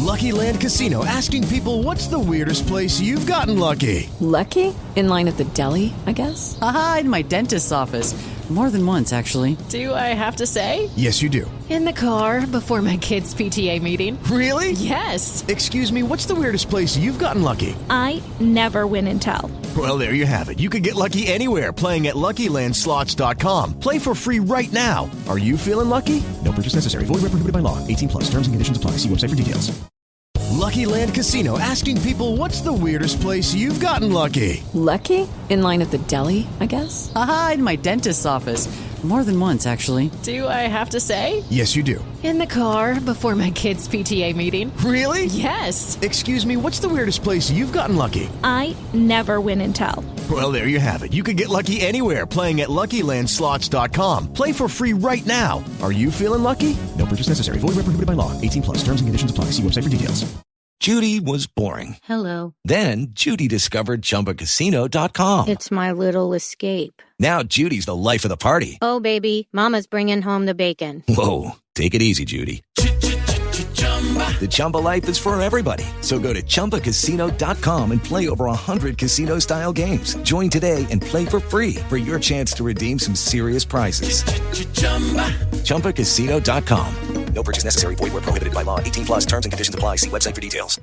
Lucky Land Casino, asking people, what's the weirdest place you've gotten lucky? Lucky? In line at the deli, I guess? Aha, in my dentist's office. More than once, actually. Do I have to say? Yes, you do. In the car before my kids' PTA meeting. Really? Yes. Excuse me, what's the weirdest place you've gotten lucky? I never win and tell. Well, there you have it. You can get lucky anywhere, playing at LuckyLandSlots.com. Play for free right now. Are you feeling lucky? No purchase necessary. Void where prohibited by law. 18+. Terms and conditions apply. See website for details. Lucky Land Casino, asking people, what's the weirdest place you've gotten lucky? Lucky? In line at the deli, I guess? Aha, in my dentist's office. More than once, actually. Do I have to say? Yes, you do. In the car before my kids' PTA meeting. Really? Yes. Excuse me, what's the weirdest place you've gotten lucky? I never win and tell. Well, there you have it. You can get lucky anywhere, playing at LuckyLandSlots.com. Play for free right now. Are you feeling lucky? No purchase necessary. Void where prohibited by law. 18+. Terms and conditions apply. See website for details. Judy was boring. Hello. Then Judy discovered ChumbaCasino.com. It's my little escape. Now Judy's the life of the party. Oh, baby, mama's bringing home the bacon. Whoa, take it easy, Judy. The Chumba life is for everybody. So go to ChumbaCasino.com and play over 100 casino-style games. Join today and play for free for your chance to redeem some serious prizes. ChumbaCasino.com. No purchase necessary. Void where prohibited by law. 18+. Terms and conditions apply. See website for details.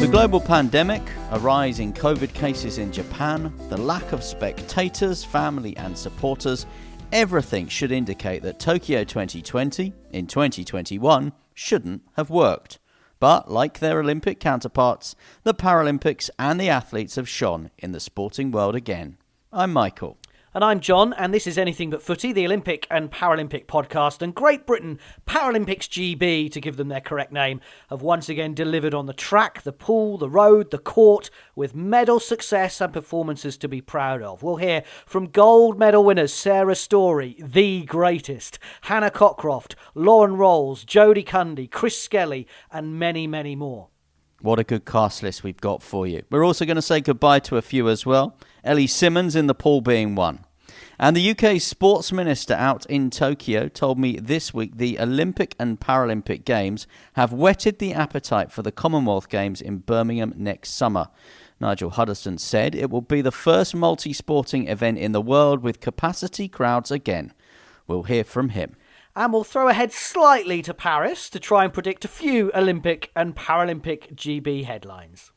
The global pandemic, a rise in COVID cases in Japan, the lack of spectators, family and supporters, everything should indicate that Tokyo 2020 in 2021 shouldn't have worked. But like their Olympic counterparts, the Paralympics and the athletes have shone in the sporting world again. I'm Michael. And I'm John, and this is Anything But Footy, the Olympic and Paralympic podcast. And Great Britain, Paralympics GB, to give them their correct name, have once again delivered on the track, the pool, the road, the court, with medal success and performances to be proud of. We'll hear from gold medal winners Sarah Storey, the greatest, Hannah Cockroft, Lauren Rolls, Jodie Cundy, Chris Skelly, and many, many more. What a good cast list we've got for you. We're also going to say goodbye to a few as well. Ellie Simmons in the pool being one. And the UK sports minister out in Tokyo told me this week the Olympic and Paralympic Games have whetted the appetite for the Commonwealth Games in Birmingham next summer. Nigel Huddleston said it will be the first multi-sporting event in the world with capacity crowds again. We'll hear from him. And we'll throw ahead slightly to Paris to try and predict a few Olympic and Paralympic GB headlines.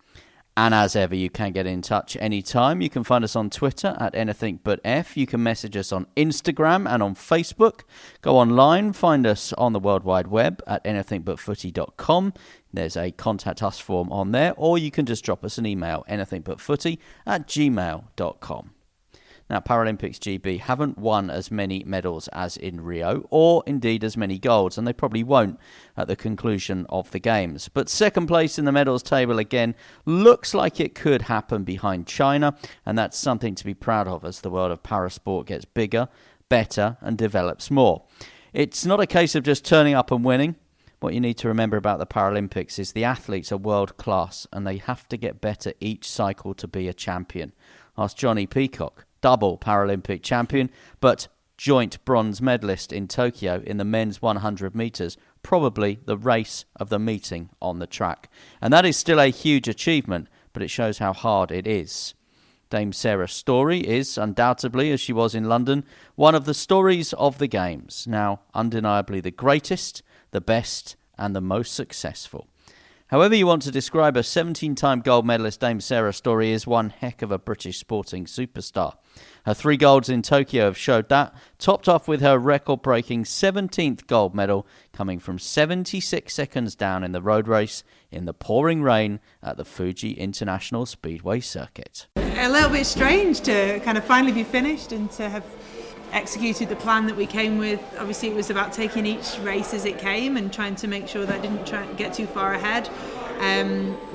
And as ever, you can get in touch anytime. You can find us on Twitter at AnythingButF. You can message us on Instagram and on Facebook. Go online, find us on the World Wide Web at anythingbutfooty.com. There's a contact us form on there, or you can just drop us an email, anythingbutfooty@gmail.com. Now, Paralympics GB haven't won as many medals as in Rio, or indeed as many golds, and they probably won't at the conclusion of the Games. But second place in the medals table again looks like it could happen behind China, and that's something to be proud of as the world of parasport gets bigger, better, and develops more. It's not a case of just turning up and winning. What you need to remember about the Paralympics is the athletes are world class, and they have to get better each cycle to be a champion. Ask Johnny Peacock. Double Paralympic champion, but joint bronze medalist in Tokyo in the men's 100 metres, probably the race of the meeting on the track. And that is still a huge achievement, but it shows how hard it is. Dame Sarah Storey is, undoubtedly, as she was in London, one of the stories of the Games. Now, undeniably the greatest, the best, and the most successful. However you want to describe a 17-time gold medalist, Dame Sarah Storey is one heck of a British sporting superstar. Her 3 golds in Tokyo have showed that, topped off with her record-breaking 17th gold medal coming from 76 seconds down in the road race in the pouring rain at the Fuji International Speedway Circuit. A little bit strange to kind of finally be finished and to have executed the plan that we came with. Obviously it was about taking each race as it came and trying to make sure that I didn't try get too far ahead.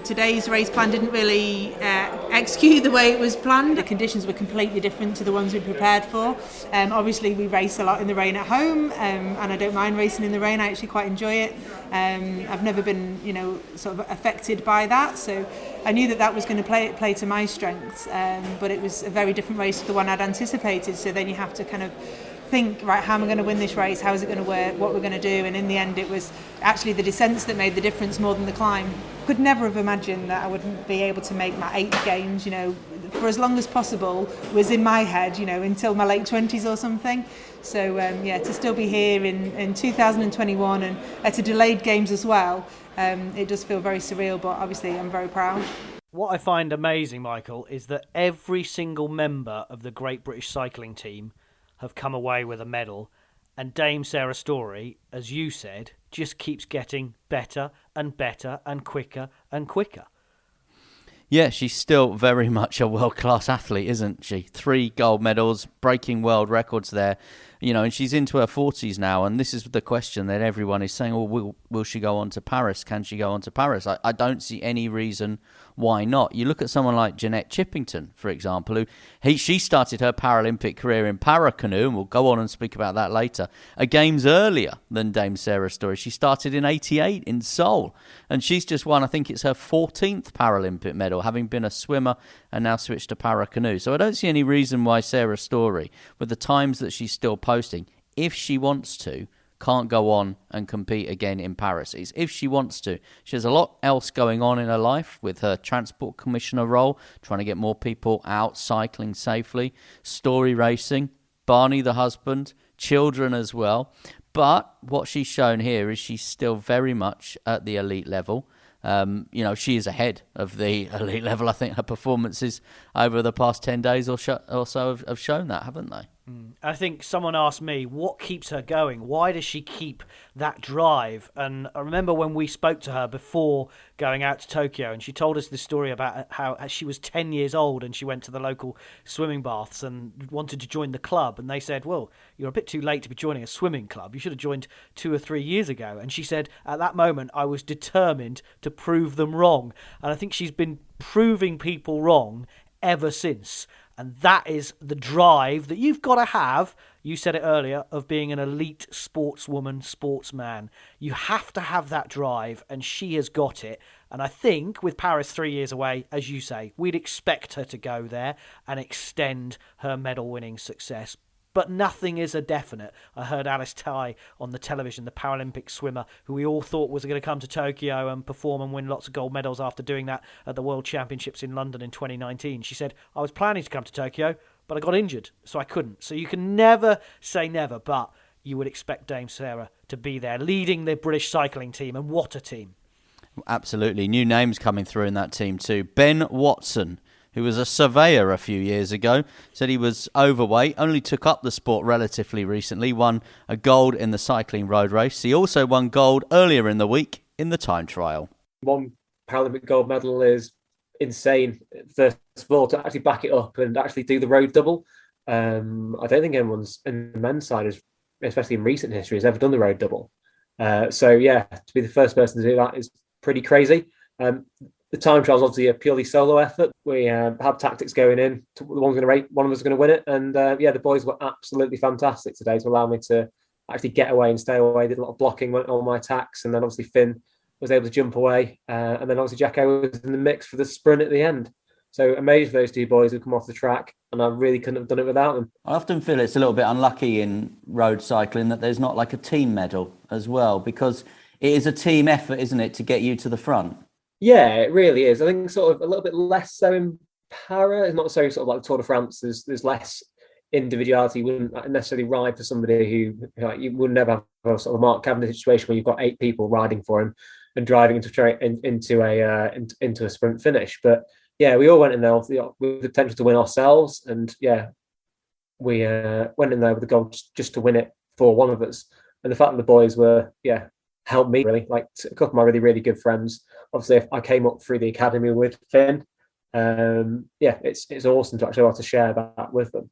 Today's race plan didn't really execute the way it was planned. The conditions were completely different to the ones we prepared for. Obviously we race a lot in the rain at home, and I don't mind racing in the rain. I actually quite enjoy it. I've never been, sort of affected by that, so I knew that was going to play to my strengths, but it was a very different race to the one I'd anticipated. So then you have to kind of think, right, how am I going to win this race? How is it going to work? What we're going to do? And in the end, it was actually the descents that made the difference more than the climb. Could never have imagined that I wouldn't be able to make my 8th games, for as long as possible was in my head, until my late 20s or something. So, to still be here in 2021 and at a delayed games as well, it does feel very surreal, but obviously I'm very proud. What I find amazing, Michael, is that every single member of the Great British Cycling team have come away with a medal, and Dame Sarah Storey, as you said, just keeps getting better and better and quicker and quicker. Yeah, she's still very much a world-class athlete, isn't she? 3 gold medals, breaking world records there. And she's into her 40s now, and this is the question that everyone is saying, will she go on to Paris? Can she go on to Paris? I don't see any reason why not. You look at someone like Jeanette Chippington, for example, she started her Paralympic career in para-canoe, and we'll go on and speak about that later, games earlier than Dame Sarah Storey. She started in 88 in Seoul, and she's just won, I think it's her 14th Paralympic medal, having been a swimmer and now switched to para-canoe. So I don't see any reason why Sarah Storey, with the times that she's still posting, if she wants to, can't go on and compete again in Paris. It's if she wants to. She has a lot else going on in her life with her transport commissioner role, trying to get more people out cycling safely, story racing, Barney the husband, children as well. But what she's shown here is she's still very much at the elite level. She is ahead of the elite level. I think her performances over the past 10 days or so have shown that, haven't they? I think someone asked me, what keeps her going? Why does she keep that drive? And I remember when we spoke to her before going out to Tokyo, and she told us this story about how she was 10 years old and she went to the local swimming baths and wanted to join the club. And they said, well, you're a bit too late to be joining a swimming club. You should have joined 2 or 3 years ago. And she said, at that moment, I was determined to prove them wrong. And I think she's been proving people wrong ever since. And that is the drive that you've got to have, you said it earlier, of being an elite sportswoman, sportsman. You have to have that drive, and she has got it. And I think with Paris 3 years away, as you say, we'd expect her to go there and extend her medal-winning success. But nothing is a definite. I heard Alice Tai on the television, the Paralympic swimmer, who we all thought was going to come to Tokyo and perform and win lots of gold medals after doing that at the World Championships in London in 2019. She said, I was planning to come to Tokyo, but I got injured, so I couldn't. So you can never say never, but you would expect Dame Sarah to be there, leading the British cycling team, and what a team. Absolutely. New names coming through in that team too. Ben Watson, who was a surveyor a few years ago, said he was overweight, only took up the sport relatively recently, won a gold in the cycling road race. He also won gold earlier in the week in the time trial. 1 Paralympic gold medal is insane, first of all, to actually back it up and actually do the road double. I don't think anyone's in the men's side, especially in recent history, has ever done the road double. To be the first person to do that is pretty crazy. The time trial is obviously a purely solo effort. We had tactics going in. One of us was going to win it. And the boys were absolutely fantastic today to allow me to actually get away and stay away. Did a lot of blocking, went on my attacks. And then obviously Finn was able to jump away. And then obviously Jacko was in the mix for the sprint at the end. So amazed for those 2 boys who come off the track. And I really couldn't have done it without them. I often feel it's a little bit unlucky in road cycling that there's not like a team medal as well, because it is a team effort, isn't it, to get you to the front? Yeah, it really is. I think sort of a little bit less so in para. It's not so sort of like Tour de France. There's less individuality. You wouldn't necessarily ride for somebody who, like, you would never have a sort of Mark Cavendish situation where you've got 8 people riding for him and driving into a sprint finish. But yeah, we all went in there with the potential to win ourselves, and yeah, we went in there with the goal just to win it for one of us. And the fact that the boys were helped me really, like a couple of my really, really good friends. Obviously, I came up through the academy with Finn. It's awesome to actually be able to share that with them.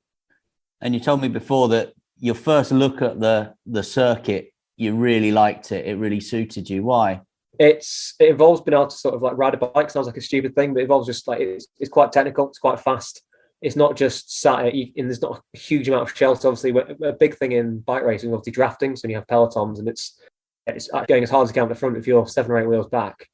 And you told me before that your first look at the circuit, you really liked it. It really suited you. Why? It involves being able to sort of like ride a bike. Sounds like a stupid thing, but it involves just like it's quite technical. It's quite fast. It's not just sat and there's not a huge amount of shelter. Obviously, a big thing in bike racing is obviously drafting. So you have pelotons, and it's going as hard as you can at the front. If you're 7 or 8 wheels back,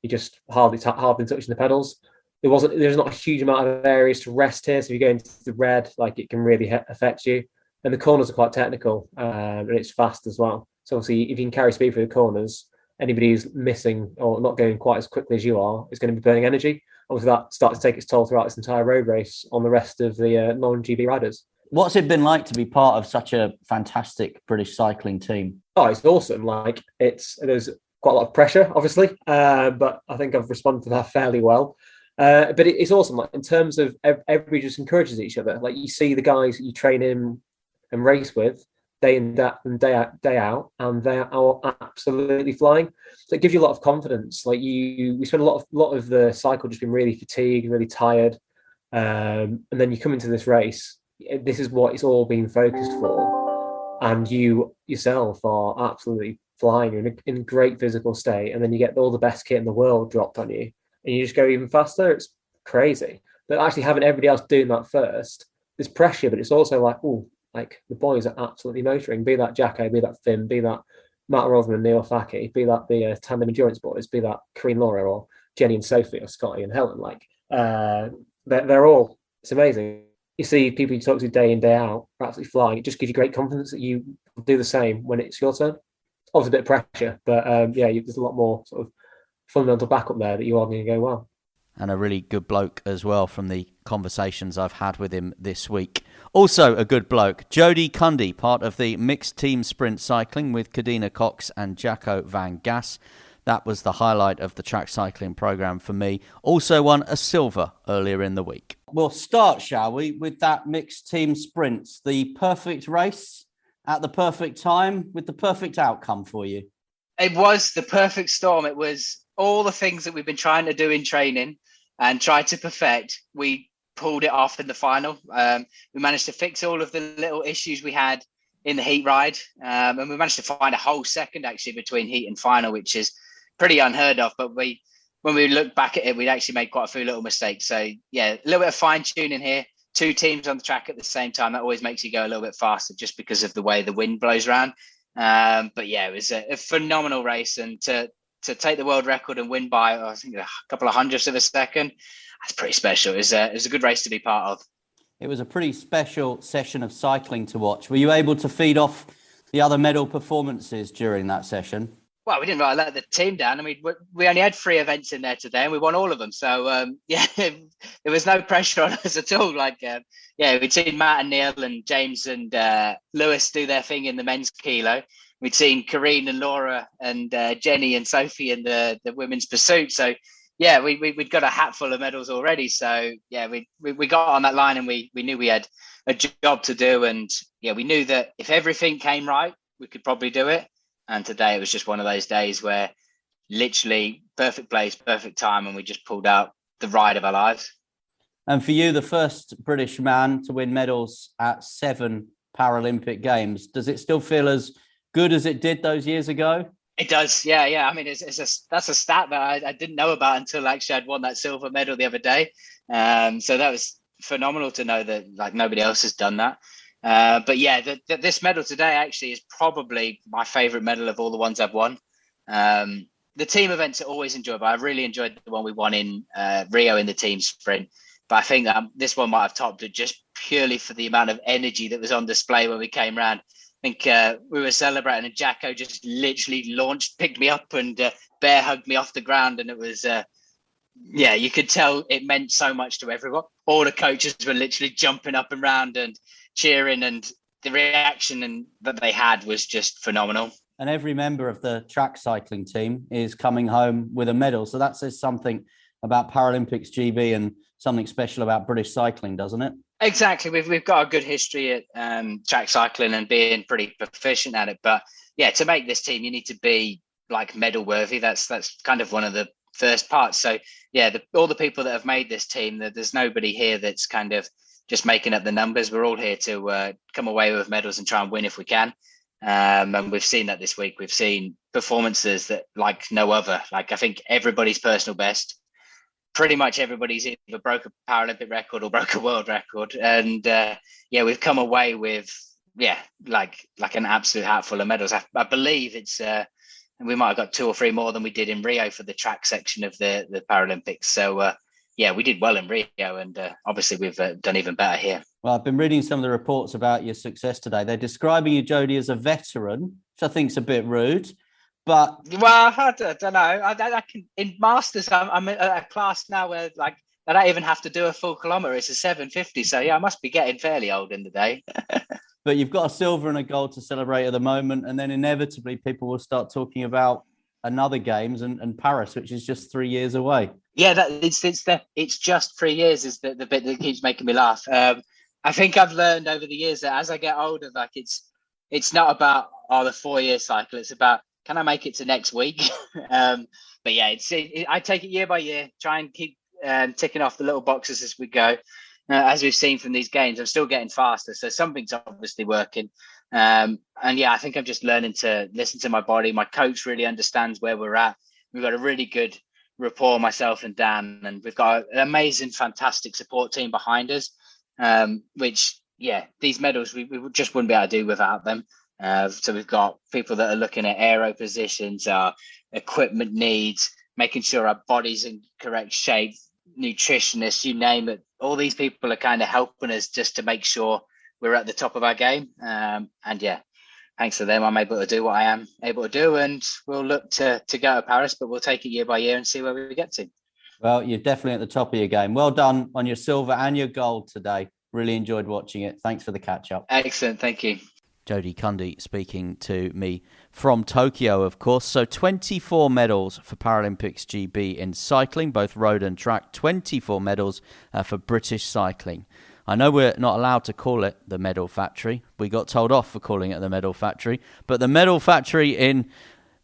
you just hardly touching the pedals. There's not a huge amount of areas to rest here. So if you go into the red, like, it can really affect you. and the corners are quite technical, and it's fast as well. So obviously, if you can carry speed through the corners, anybody who's missing or not going quite as quickly as you are is going to be burning energy. Obviously, that starts to take its toll throughout this entire road race on the rest of the non-GB riders. What's it been like to be part of such a fantastic British cycling team? Oh, it's awesome. There's quite a lot of pressure, obviously, but I think I've responded to that fairly well. But it's awesome. Like, in terms of everybody just encourages each other. Like, you see the guys that you train in and race with day in day out, and they are absolutely flying. So it gives you a lot of confidence. Like, we spend a lot of the cycle just being really fatigued, really tired, and then you come into this race. This is what it's all been focused for, and you yourself are absolutely flying. You're in a great physical state, and then you get all the best kit in the world dropped on you, and you just go even faster. It's crazy. But actually having everybody else doing that first, there's pressure, but it's also like, oh, like the boys are absolutely motoring. Be that Jacko, be that Finn, be that Matt Rotherham and Neil Faki, be that the Tandem Endurance boys, be that Karine Laura or Jenny and Sophie or Scotty and Helen. Like, they're all, it's amazing. You see people you talk to day in, day out are absolutely flying. It just gives you great confidence that you do the same when it's your turn. Obviously a bit of pressure, but there's a lot more sort of fundamental backup there that you are going to go well. And a really good bloke as well from the conversations I've had with him this week. Also a good bloke, Jody Cundy, part of the mixed team sprint cycling with Kadina Cox and Jacko van Gas. That was the highlight of the track cycling programme for me. Also won a silver earlier in the week. We'll start, shall we, with that mixed team sprint. The perfect race at the perfect time with the perfect outcome for you. It was the perfect storm. It was all the things that we've been trying to do in training and tried to perfect. We pulled it off in the final. We managed to fix all of the little issues we had in the heat ride. And we managed to find a whole second actually between heat and final, which is pretty unheard of. But when we look back at it, we'd actually made quite a few little mistakes. So yeah, a little bit of fine tuning here. Two teams on the track at the same time. That always makes you go a little bit faster just because of the way the wind blows around. But yeah, it was a phenomenal race, and to take the world record and win by, I think, a couple of hundredths of a second, that's pretty special. It was a good race to be part of. It was a pretty special session of cycling to watch. Were you able to feed off the other medal performances during that session? Well, we didn't really let the team down. I mean, we only had 3 events in there today, and we won all of them. So, there was no pressure on us at all. We'd seen Matt and Neil and James and Lewis do their thing in the men's kilo. We'd seen Karine and Laura and Jenny and Sophie in the women's pursuit. So, yeah, we'd got a hatful of medals already. So, yeah, we got on that line, and we knew we had a job to do. And, yeah, we knew that if everything came right, we could probably do it. And today it was just one of those days where literally perfect place, perfect time, and we just pulled out the ride of our lives. And for you, the first British man to win medals at 7 Paralympic Games, does it still feel as good as it did those years ago? It does, yeah. I mean, that's a stat that I didn't know about until actually I'd won that silver medal the other day. So that was phenomenal to know that like nobody else has done that. But yeah, this medal today actually is probably my favourite medal of all the ones I've won. The team events are always enjoyable. I really enjoyed the one we won in Rio in the team sprint. But I think that this one might have topped it just purely for the amount of energy that was on display when we came round. I think we were celebrating and Jacko just literally picked me up and bear hugged me off the ground. And it was, you could tell it meant so much to everyone. All the coaches were literally jumping up and round and cheering, and the reaction that they had was just phenomenal. And every member of the track cycling team is coming home with a medal. So that says something about Paralympics GB and something special about British cycling, doesn't it? Exactly. We've got a good history at track cycling and being pretty proficient at it. But yeah, to make this team, you need to be like medal worthy. That's kind of one of the first parts. So yeah, all the people that have made this team, there's nobody here that's kind of just making up the numbers. We're all here to come away with medals and try and win if we can. And we've seen that this week. We've seen performances that like no other. Like I think everybody's personal best. Pretty much everybody's either broke a Paralympic record or broke a world record. And we've come away with like an absolute hatful of medals. I believe it's we might have got 2 or 3 more than we did in Rio for the track section of the Paralympics. So we did well in Rio, and obviously we've done even better here. Well, I've been reading some of the reports about your success today. They're describing you, Jodie, as a veteran, which I think is a bit rude. But I don't know. I can in masters. I'm at a class now where like I don't even have to do a full kilometre. It's a 750. So I must be getting fairly old in the day. But you've got a silver and a gold to celebrate at the moment, and then inevitably people will start talking about another Games and Paris, which is just 3 years away. Yeah, it's just 3 years is the bit that keeps making me laugh. I think I've learned over the years that as I get older, like it's not about the 4-year cycle. It's about, can I make it to next week? But yeah, I take it year by year, try and keep ticking off the little boxes as we go. As we've seen from these games, I'm still getting faster. So something's obviously working. And yeah, I think I'm just learning to listen to my body. My coach really understands where we're at. We've got a really good rapport, myself and Dan, and we've got an amazing, fantastic support team behind us, which, yeah, these medals, we just wouldn't be able to do without them. So we've got people that are looking at aero positions, our equipment needs, making sure our body's in correct shape, nutritionists, you name it. All these people are kind of helping us just to make sure we're at the top of our game. And yeah, thanks to them, I'm able to do what I am able to do, and we'll look to go to Paris, but we'll take it year by year and see where we get to. Well, you're definitely at the top of your game. Well done on your silver and your gold today. Really enjoyed watching it. Thanks for the catch up. Excellent. Thank you. Jodie Cundy speaking to me from Tokyo, of course. So 24 medals for Paralympics GB in cycling, both road and track. 24 medals for British cycling. I know we're not allowed to call it the Medal Factory. We got told off for calling it the Medal Factory. But the Medal Factory in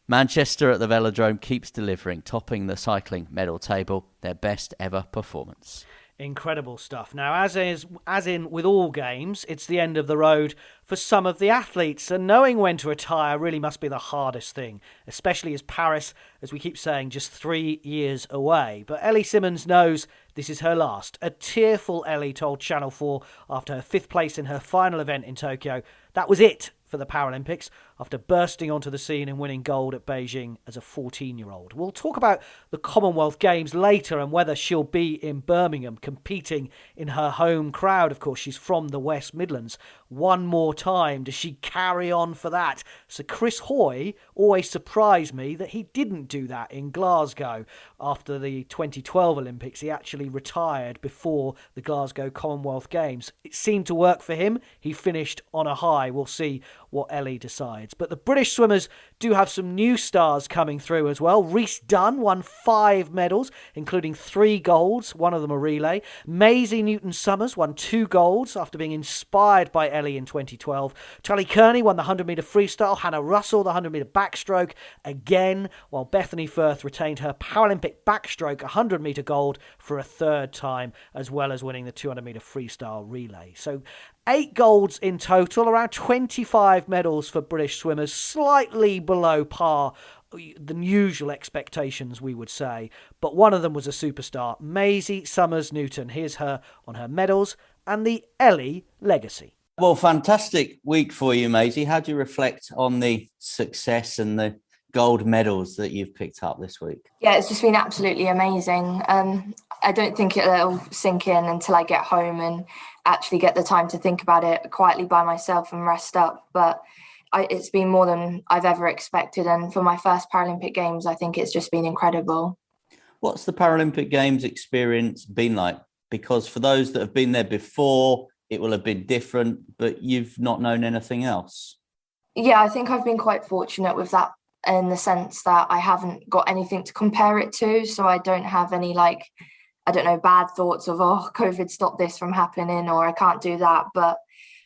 Manchester at the Velodrome keeps delivering, topping the cycling medal table, their best ever performance. Incredible stuff. Now, as in with all games, it's the end of the road for some of the athletes, and knowing when to retire really must be the hardest thing, especially as Paris, as we keep saying, just 3 years away. But Ellie Simmonds knows this is her last. A tearful Ellie told Channel 4 after her 5th place in her final event in Tokyo. That was it for the Paralympics after bursting onto the scene and winning gold at Beijing as a 14-year-old. We'll talk about the Commonwealth Games later and whether she'll be in Birmingham competing in her home crowd. Of course, she's from the West Midlands. One more time, does she carry on for that? So Chris Hoy always surprised me that he didn't do that in Glasgow. After the 2012 Olympics, he actually retired before the Glasgow Commonwealth Games. It seemed to work for him. He finished on a high. We'll see what Ellie decides. But the British swimmers do have some new stars coming through as well. Rhys Dunn won 5 medals, including 3 golds, one of them a relay. Maisie Newton-Summers won 2 golds after being inspired by Ellie in 2012. Charlie Kearney won the 100-metre freestyle. Hannah Russell, the 100-metre backstroke again, while Bethany Firth retained her Paralympic backstroke 100-metre gold for a 3rd time, as well as winning the 200-metre freestyle relay. So 8 golds in total, around 25 medals for British swimmers, slightly below par than usual expectations, we would say. But one of them was a superstar, Maisie Summers-Newton. Here's her on her medals and the Ellie legacy. Well, fantastic week for you, Maisie. How do you reflect on the success and the gold medals that you've picked up this week? Yeah, it's just been absolutely amazing. I don't think it'll sink in until I get home and actually get the time to think about it quietly by myself and rest up. But it's been more than I've ever expected. And for my first Paralympic Games, I think it's just been incredible. What's the Paralympic Games experience been like? Because for those that have been there before, it will have been different, but you've not known anything else. Yeah, I think I've been quite fortunate with that in the sense that I haven't got anything to compare it to. So I don't have any bad thoughts of, COVID stopped this from happening or I can't do that. But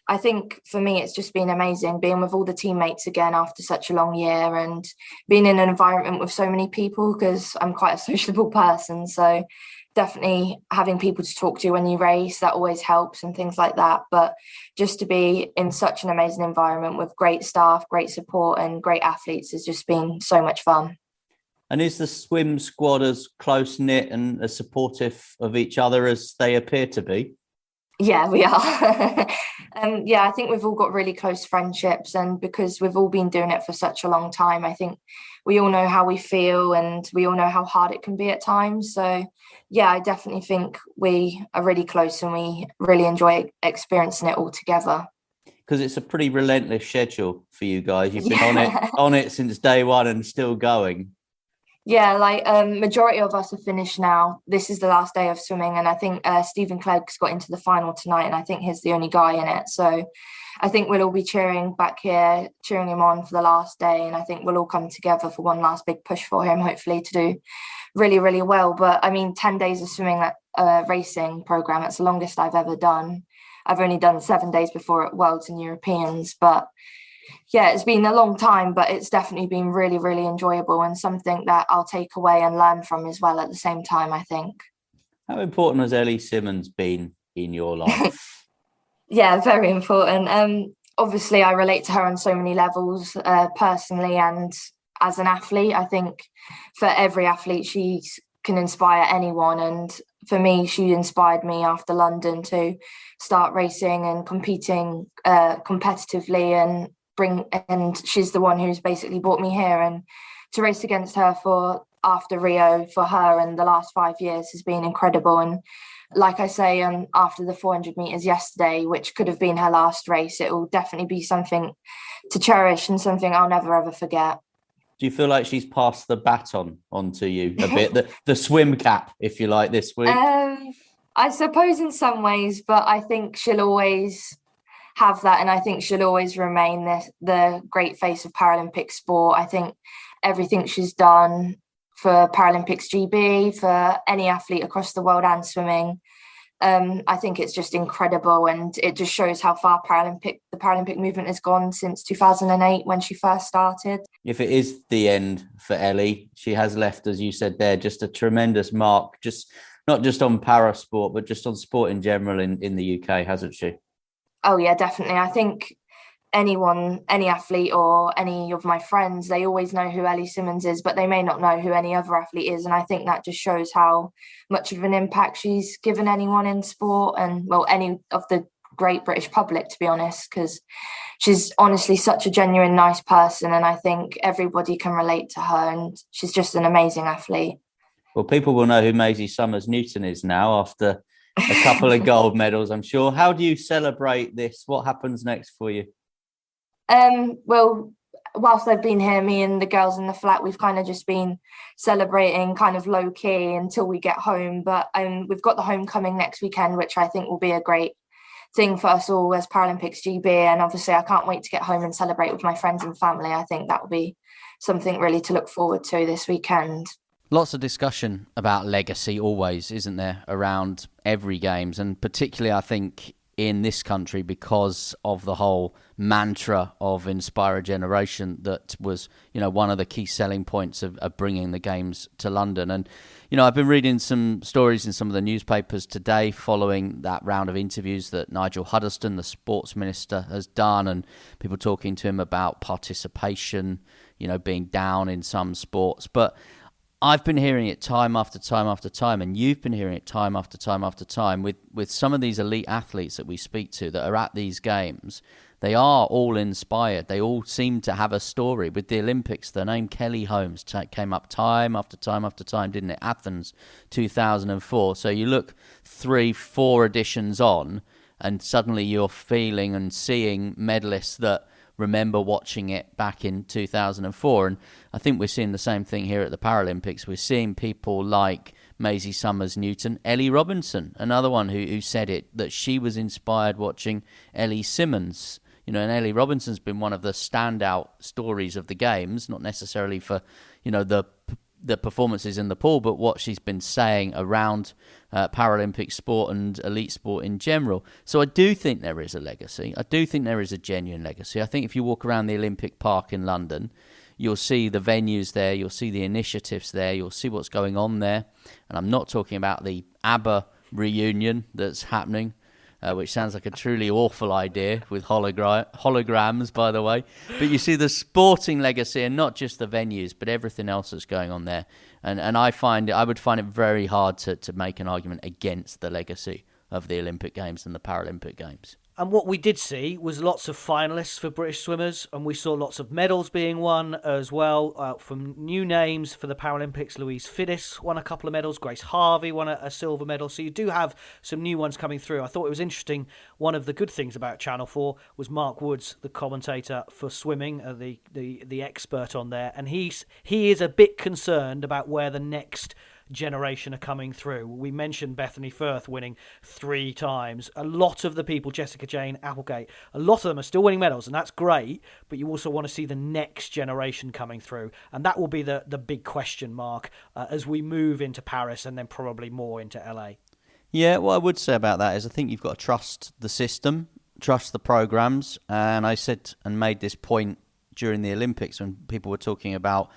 I think for me, it's just been amazing being with all the teammates again after such a long year and being in an environment with so many people because I'm quite a sociable person. So definitely having people to talk to when you race, that always helps and things like that. But just to be in such an amazing environment with great staff, great support and great athletes has just been so much fun. And is the swim squad as close-knit and as supportive of each other as they appear to be? Yeah, we are. Yeah, I think we've all got really close friendships, and because we've all been doing it for such a long time, I think we all know how we feel and we all know how hard it can be at times. So, yeah, I definitely think we are really close and we really enjoy experiencing it all together. Because it's a pretty relentless schedule for you guys. You've been Yeah. on it since day one and still going. Yeah, like majority of us are finished now. This is the last day of swimming, and I think Stephen Clegg's got into the final tonight, and I think he's the only guy in it. So I think we'll all be cheering back here, cheering him on for the last day, and I think we'll all come together for one last big push for him, hopefully to do really, really well. But I mean, 10 days of swimming, that racing program, that's the longest I've ever done. I've only done 7 days before at Worlds and Europeans, but yeah, it's been a long time, but it's definitely been really, really enjoyable and something that I'll take away and learn from as well at the same time, I think. How important has Ellie Simmonds been in your life? Yeah, very important. Obviously, I relate to her on so many levels, personally and as an athlete. I think for every athlete, she can inspire anyone. And for me, she inspired me after London to start racing and competing competitively, and she's the one who's basically brought me here, and to race against her for after Rio for her and the last 5 years has been incredible. And like I say, after the 400 meters yesterday, which could have been her last race, it will definitely be something to cherish and something I'll never ever forget. Do you feel like she's passed the baton on to you a bit, the swim cap, if you like, this week? I suppose in some ways, but I think she'll always have that, and I think she'll always remain the great face of Paralympic sport. I think everything she's done for Paralympics GB, for any athlete across the world and swimming, I think it's just incredible, and it just shows how far the Paralympic movement has gone since 2008 when she first started. If it is the end for Ellie, she has left, as you said there, just a tremendous mark, just not just on para sport, but just on sport in general in the UK, hasn't she? Oh, yeah, definitely. I think anyone, any athlete or any of my friends, they always know who Ellie Simmonds is, but they may not know who any other athlete is. And I think that just shows how much of an impact she's given anyone in sport and, well, any of the great British public, to be honest, because she's honestly such a genuine, nice person. And I think everybody can relate to her, and she's just an amazing athlete. Well, people will know who Maisie Summers-Newton is now after a couple of gold medals, I'm sure. How do you celebrate this? What happens next for you? Well, whilst I've been here, me and the girls in the flat, we've kind of just been celebrating kind of low key until we get home. But we've got the homecoming next weekend, which I think will be a great thing for us all as Paralympics GB. And obviously I can't wait to get home and celebrate with my friends and family. I think that will be something really to look forward to this weekend. Lots of discussion about legacy always, isn't there, around every games, and particularly I think in this country because of the whole mantra of Inspire a Generation that was, one of the key selling points of bringing the games to London. And, I've been reading some stories in some of the newspapers today following that round of interviews that Nigel Huddleston, the sports minister, has done, and people talking to him about participation, being down in some sports. But I've been hearing it time after time after time, and you've been hearing it time after time after time with some of these elite athletes that we speak to that are at these games. They are all inspired. They all seem to have a story. With the Olympics, the name Kelly Holmes came up time after time after time, didn't it? Athens 2004. So you look 3-4 editions on, and suddenly you're feeling and seeing medalists that remember watching it back in 2004. And I think we're seeing the same thing here at the Paralympics. We're seeing people like Maisie Summers-Newton, Ellie Robinson, another one who said it, that she was inspired watching Ellie Simmonds. And Ellie Robinson's been one of the standout stories of the games, not necessarily for, the performances in the pool, but what she's been saying around Paralympic sport and elite sport in general. So I do think there is a legacy. I do think there is a genuine legacy. I think if you walk around the Olympic Park in London, you'll see the venues there, you'll see the initiatives there, you'll see what's going on there. And I'm not talking about the ABBA reunion that's happening, which sounds like a truly awful idea with holograms, by the way. But you see the sporting legacy, and not just the venues, but everything else that's going on there. And I would find it very hard to make an argument against the legacy of the Olympic Games and the Paralympic Games. And what we did see was lots of finalists for British swimmers, and we saw lots of medals being won as well from new names for the Paralympics. Louise Fiddis won a couple of medals. Grace Harvey won a silver medal. So you do have some new ones coming through. I thought it was interesting. One of the good things about Channel 4 was Mark Woods, the commentator for swimming, the expert on there. And he is a bit concerned about where the next generation are coming through. We mentioned Bethany Firth winning 3 times. A lot of the people, Jessica Jane Applegate, a lot of them are still winning medals, and that's great, but you also want to see the next generation coming through, and that will be the big question mark as we move into Paris and then probably more into LA. Yeah, what I would say about that is I think you've got to trust the system, trust the programs, and I said and made this point during the Olympics when people were talking about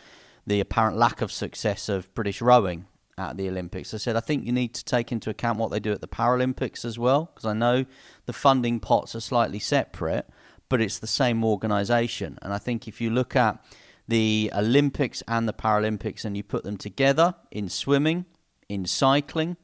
the apparent lack of success of British rowing at the Olympics. I said, I think you need to take into account what they do at the Paralympics as well, because I know the funding pots are slightly separate, but it's the same organisation. And I think if you look at the Olympics and the Paralympics and you put them together in swimming, in cycling,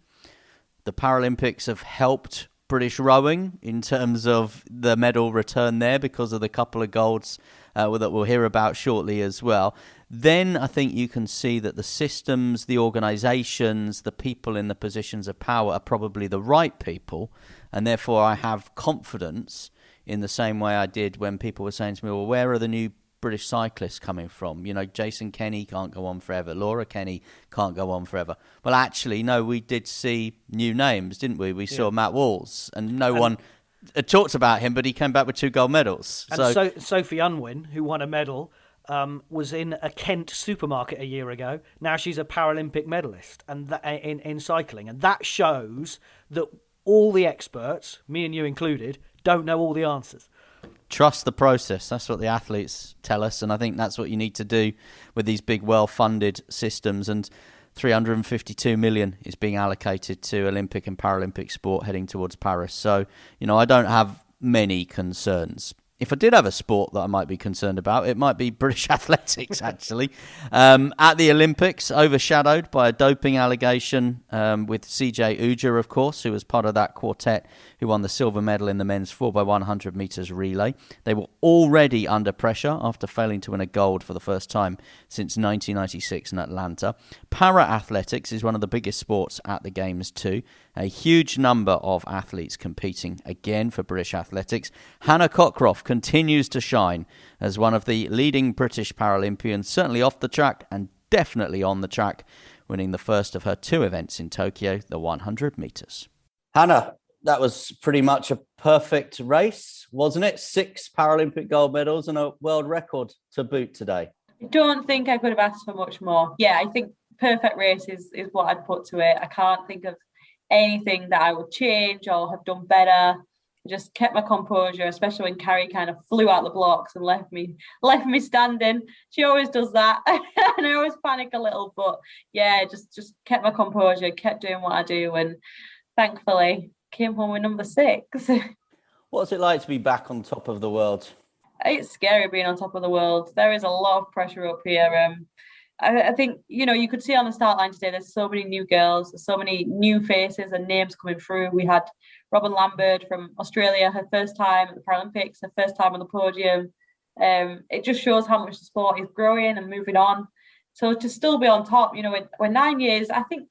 the Paralympics have helped British rowing in terms of the medal return there because of the couple of golds that we'll hear about shortly as well. Then I think you can see that the systems, the organisations, the people in the positions of power are probably the right people, and therefore I have confidence in the same way I did when people were saying to me, well, where are the new British cyclists coming from? You know, Jason Kenny can't go on forever. Laura Kenny can't go on forever. Well, actually, no, we did see new names, didn't we? We saw Matt Walls, and no one talked about him, but he came back with 2 gold medals. And Sophie Unwin, who won a medal, was in a Kent supermarket a year ago. Now she's a Paralympic medalist and in cycling. And that shows that all the experts, me and you included, don't know all the answers. Trust the process. That's what the athletes tell us. And I think that's what you need to do with these big, well-funded systems. And 352 million is being allocated to Olympic and Paralympic sport heading towards Paris. So, you know, I don't have many concerns. If I did have a sport that I might be concerned about, it might be British athletics, actually. At the Olympics, overshadowed by a doping allegation with CJ Uja, of course, who was part of that quartet who won the silver medal in the men's 4x100 metres relay. They were already under pressure after failing to win a gold for the first time since 1996 in Atlanta. Para-athletics is one of the biggest sports at the Games too. A huge number of athletes competing again for British athletics. Hannah Cockroft continues to shine as one of the leading British Paralympians, certainly off the track and definitely on the track, winning the first of her 2 events in Tokyo, the 100 metres. Hannah, that was pretty much a perfect race, wasn't it? 6 Paralympic gold medals and a world record to boot today. I don't think I could have asked for much more. Yeah, I think perfect race is what I'd put to it. I can't think of anything that I would change or have done better. I just kept my composure, especially when Carrie kind of flew out the blocks and left me standing. She always does that, and I always panic a little. But yeah, just kept my composure, kept doing what I do, and thankfully came home with number 6. What's it like to be back on top of the world? It's scary being on top of the world. There is a lot of pressure up here. I think, you know, you could see on the start line today, there's so many new girls, there's so many new faces and names coming through. We had Robin Lambert from Australia, her first time at the Paralympics, her first time on the podium. It just shows how much the sport is growing and moving on. So to still be on top, you know, we're 9 years, I think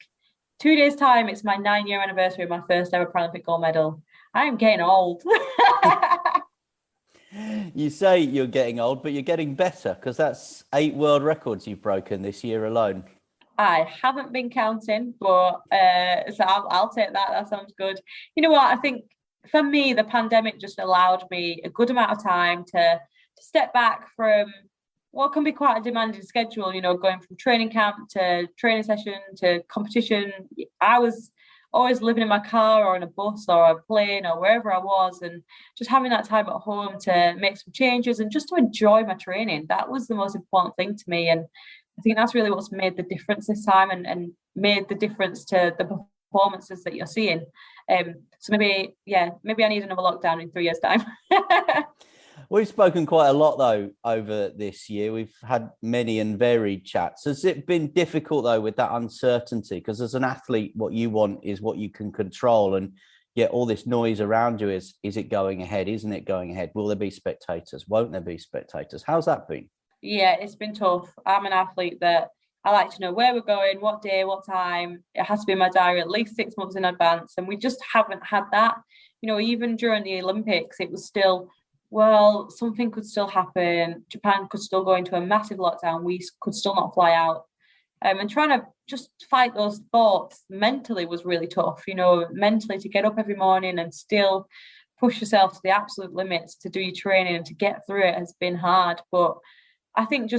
2 days' time, it's my 9-year anniversary of my first ever Paralympic gold medal. I am getting old. You say you're getting old, but you're getting better because that's 8 world records you've broken this year alone. I haven't been counting, but so I'll take that. That sounds good. You know what? I think for me, the pandemic just allowed me a good amount of time to step back from what can be quite a demanding schedule, you know, going from training camp to training session to competition. I was always living in my car or in a bus or a plane or wherever I was, and just having that time at home to make some changes and just to enjoy my training. That was the most important thing to me. And I think that's really what's made the difference this time and made the difference to the performances that you're seeing. So maybe I need another lockdown in 3 years' time. We've spoken quite a lot, though, over this year. We've had many and varied chats. Has it been difficult, though, with that uncertainty? Because as an athlete, what you want is what you can control. And yet all this noise around you is it going ahead? Isn't it going ahead? Will there be spectators? Won't there be spectators? How's that been? Yeah, it's been tough. I'm an athlete that I like to know where we're going, what day, what time. It has to be in my diary at least 6 months in advance. And we just haven't had that. Even during the Olympics, it was still, well, something could still happen. Japan could still go into a massive lockdown. We could still not fly out. And trying to just fight those thoughts mentally was really tough, mentally to get up every morning and still push yourself to the absolute limits to do your training and to get through it has been hard. But I think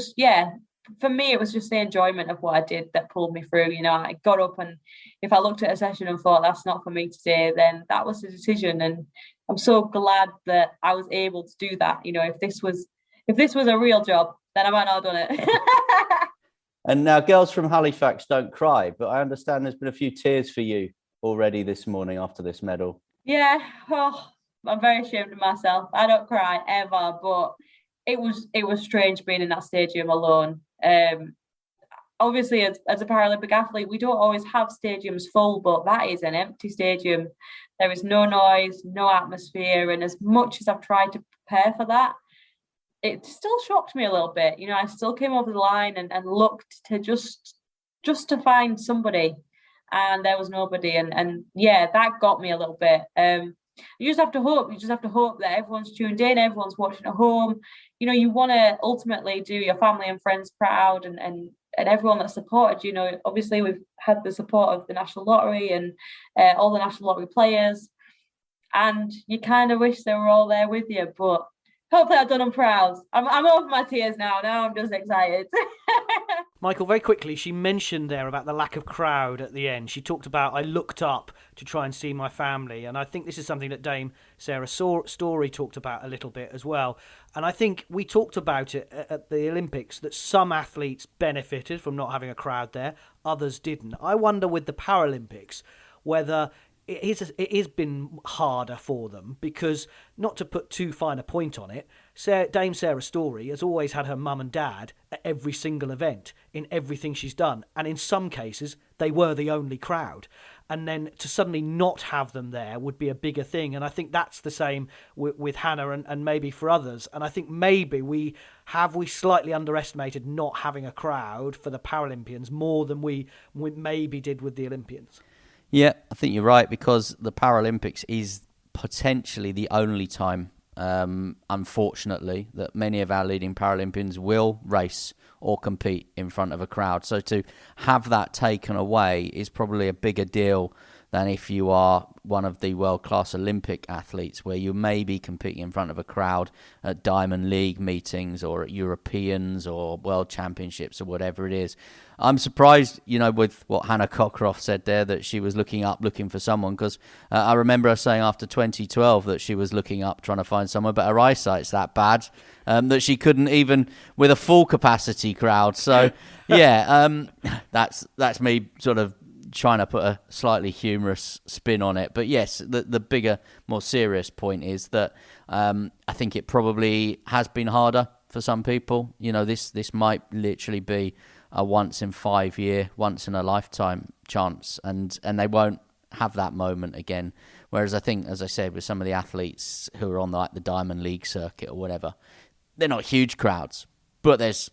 for me, it was just the enjoyment of what I did that pulled me through. I got up, and if I looked at a session and thought that's not for me today, then that was the decision. And I'm so glad that I was able to do that. If this was a real job, then I might not have done it. And now, girls from Halifax, don't cry, but I understand there's been a few tears for you already this morning after this medal. Yeah, I'm very ashamed of myself. I don't cry ever, but it was strange being in that stadium alone. Obviously, as a Paralympic athlete, we don't always have stadiums full, but that is an empty stadium. There is no noise, no atmosphere, and as much as I've tried to prepare for that, it still shocked me a little bit. I still came over the line and looked to just to find somebody, and there was nobody. And yeah, that got me a little bit. You just have to hope. You just have to hope that everyone's tuned in, everyone's watching at home. You want to ultimately do your family and friends proud, and everyone that supported. Obviously we've had the support of the National Lottery and all the National Lottery players, and you kind of wish they were all there with you, but hopefully I've done them proud. I'm over my tears now. Now I'm just excited. Michael, very quickly, she mentioned there about the lack of crowd at the end. She talked about, I looked up to try and see my family. And I think this is something that Dame Sarah Storey talked about a little bit as well. And I think we talked about it at the Olympics, that some athletes benefited from not having a crowd there, others didn't. I wonder with the Paralympics whether it has been harder for them, because, not to put too fine a point on it, Dame Sarah Storey has always had her mum and dad at every single event, in everything she's done, and in some cases they were the only crowd, and then to suddenly not have them there would be a bigger thing. And I think that's the same with Hannah and maybe for others. And I think maybe we slightly underestimated not having a crowd for the Paralympians more than we maybe did with the Olympians. Yeah, I think you're right, because the Paralympics is potentially the only time, unfortunately, that many of our leading Paralympians will race or compete in front of a crowd. So to have that taken away is probably a bigger deal than if you are one of the world-class Olympic athletes, where you may be competing in front of a crowd at Diamond League meetings or at Europeans or World Championships or whatever it is. I'm surprised, with what Hannah Cockroft said there, that she was looking for someone, because I remember her saying after 2012 that she was looking up, trying to find someone, but her eyesight's that bad that she couldn't even with a full capacity crowd. So, yeah, that's me sort of trying to put a slightly humorous spin on it. But yes, the bigger, more serious point is that I think it probably has been harder for some people. This might literally be a once in 5 year, once in a lifetime chance, and they won't have that moment again. Whereas I think, as I said, with some of the athletes who are on the Diamond League circuit or whatever, they're not huge crowds, but there's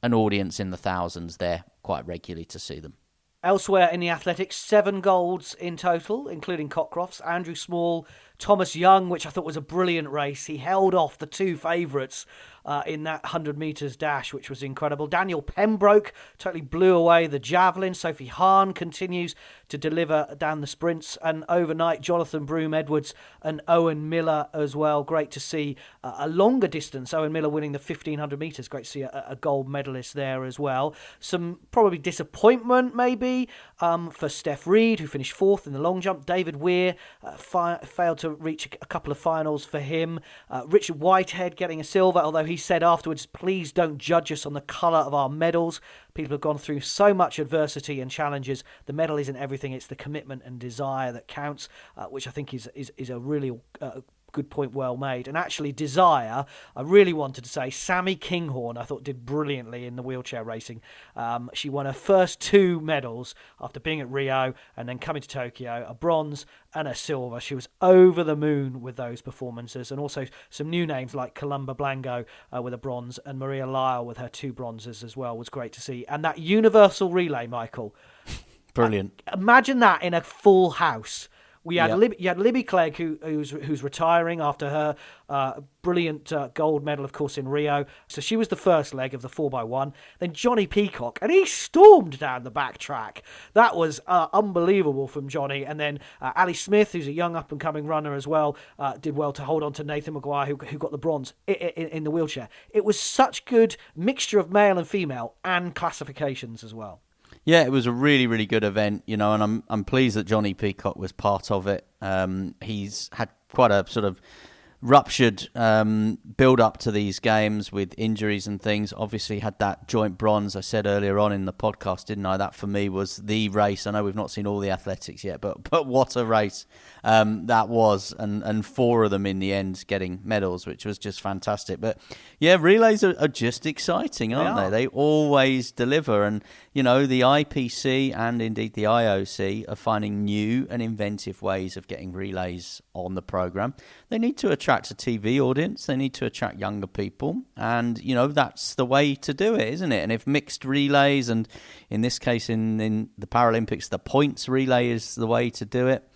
an audience in the thousands there quite regularly to see them. Elsewhere in the athletics, 7 golds in total, including Cockroft's, Andrew Small, Thomas Young, which I thought was a brilliant race. He held off the 2 favourites in that 100 metres dash, which was incredible. Daniel Pembroke totally blew away the javelin. Sophie Hahn continues to deliver down the sprints. And overnight, Jonathan Broome-Edwards and Owen Miller as well. Great to see a longer distance. Owen Miller winning the 1,500 metres. Great to see a gold medalist there as well. Some probably disappointment maybe for Steph Reed, who finished 4th in the long jump. David Weir failed to reach a couple of finals for him. Richard Whitehead getting a silver, although he said afterwards, please don't judge us on the colour of our medals. People have gone through so much adversity and challenges. The medal isn't everything, it's the commitment and desire that counts, which I think is a really good point, well made. And actually, Desire, I really wanted to say, Sammy Kinghorn, I thought did brilliantly in the wheelchair racing. She won her first 2 medals after being at Rio and then coming to Tokyo, a bronze and a silver. She was over the moon with those performances, and also some new names like Columba Blanco with a bronze and Maria Lyle with her 2 bronzes as well was great to see. And that universal relay, Michael. Brilliant. Imagine that in a full house. We had Yep. you had Libby Clegg, who's retiring after her brilliant gold medal, of course, in Rio. So she was the first leg of the 4x1. Then Johnny Peacock, and he stormed down the back track. That was unbelievable from Johnny. And then Ali Smith, who's a young up-and-coming runner as well, did well to hold on to Nathan Maguire, who got the bronze in the wheelchair. It was such good mixture of male and female and classifications as well. Yeah, it was a really, really good event, and I'm pleased that Johnny Peacock was part of it. He's had quite a sort of ruptured build up to these games with injuries and things. Obviously had that joint bronze I said earlier on in the podcast, didn't I? That for me was the race. I know we've not seen all the athletics yet, but what a race that was, and 4 of them in the end getting medals, which was just fantastic. But yeah, relays are just exciting, aren't they? They always deliver, and the IPC and indeed the IOC are finding new and inventive ways of getting relays on the programme. They need to attract a TV audience. They need to attract younger people. And, that's the way to do it, isn't it? And if mixed relays, and in this case in the Paralympics, the points relay is the way to do it,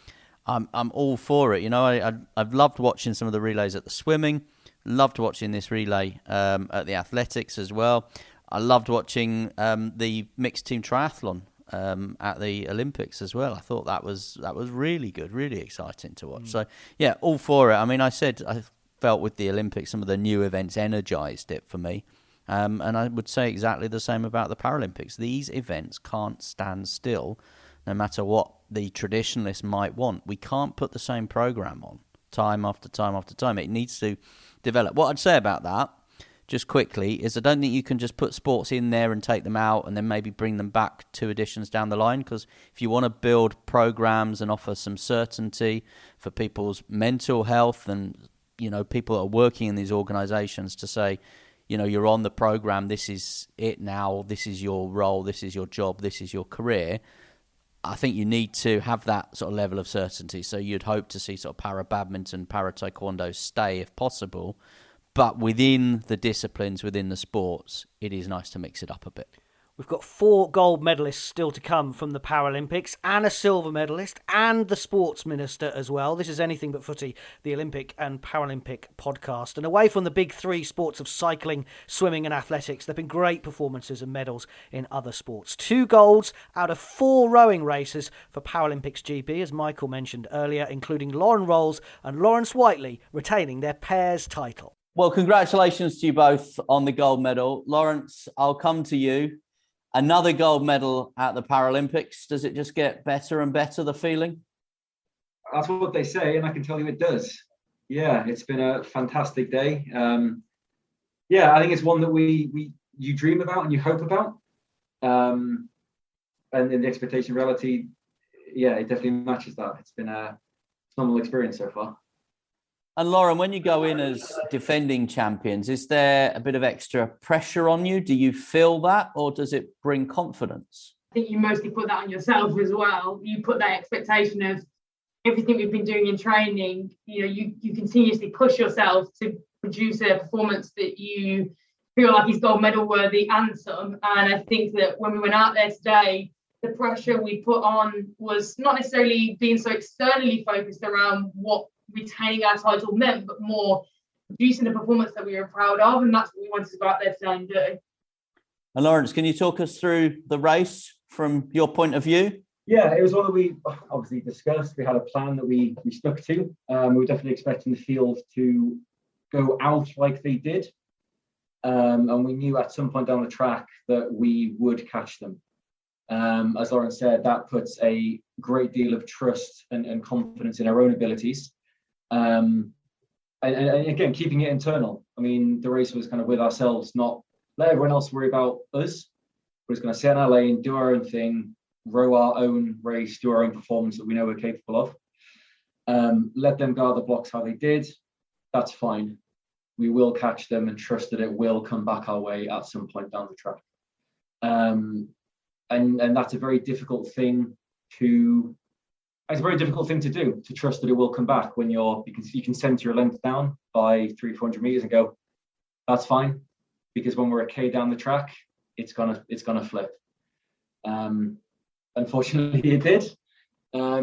I'm all for it. I've loved watching some of the relays at the swimming, loved watching this relay at the athletics as well. I loved watching the mixed team triathlon at the Olympics as well. I thought that was really good, really exciting to watch. So yeah, all for it. I mean, I felt with the Olympics, some of the new events energised it for me. And I would say exactly the same about the Paralympics. These events can't stand still, no matter what the traditionalists might want. We can't put the same programme on time after time after time. It needs to develop. What I'd say about that, just quickly, is I don't think you can just put sports in there and take them out and then maybe bring them back 2 editions down the line, because if you want to build programs and offer some certainty for people's mental health and, people that are working in these organisations to say, you're on the program, this is it now, this is your role, this is your job, this is your career, I think you need to have that sort of level of certainty. So you'd hope to see sort of para-badminton, para-taekwondo stay if possible. But within the disciplines, within the sports, it is nice to mix it up a bit. We've got 4 gold medalists still to come from the Paralympics, and a silver medalist, and the sports minister as well. This is Anything But Footy, the Olympic and Paralympic podcast. And away from the big 3 sports of cycling, swimming and athletics, there have been great performances and medals in other sports. 2 golds out of 4 rowing races for Paralympics GB, as Michael mentioned earlier, including Lauren Rolls and Lawrence Whiteley retaining their pairs title. Well, congratulations to you both on the gold medal. Lawrence, I'll come to you. Another gold medal at the Paralympics. Does it just get better and better, the feeling? That's what they say, and I can tell you it does. Yeah, it's been a fantastic day. I think it's one that you dream about and you hope about. And in the expectation reality, it definitely matches that. It's been a phenomenal experience so far. And Lauren, when you go in as defending champions, is there a bit of extra pressure on you? Do you feel that, or does it bring confidence? I think you mostly put that on yourself as well. You put that expectation of everything we've been doing in training. You continuously push yourself to produce a performance that you feel like is gold medal worthy and some. And I think that when we went out there today, the pressure we put on was not necessarily being so externally focused around what retaining our title meant, but more producing a performance that we were proud of, and that's what we wanted to go out there today and do. And Lawrence, can you talk us through the race from your point of view? Yeah, it was one that we obviously discussed. We had a plan that we stuck to. We were definitely expecting the field to go out like they did, and we knew at some point down the track that we would catch them. As Lawrence said, that puts a great deal of trust and confidence in our own abilities. And again, keeping it internal. I mean, the race was kind of with ourselves, not let everyone else worry about us. We're just going to sit in our lane, do our own thing, row our own race, do our own performance that we know we're capable of. Let them guard the blocks how they did. that's fine. We will catch them and trust that it will come back our way at some point down the track. And that's a very difficult thing to do, to trust that it will come back when you can center your length down by 300-400 meters and go, that's fine, because when we're a K down the track, it's gonna flip. Unfortunately, it did. I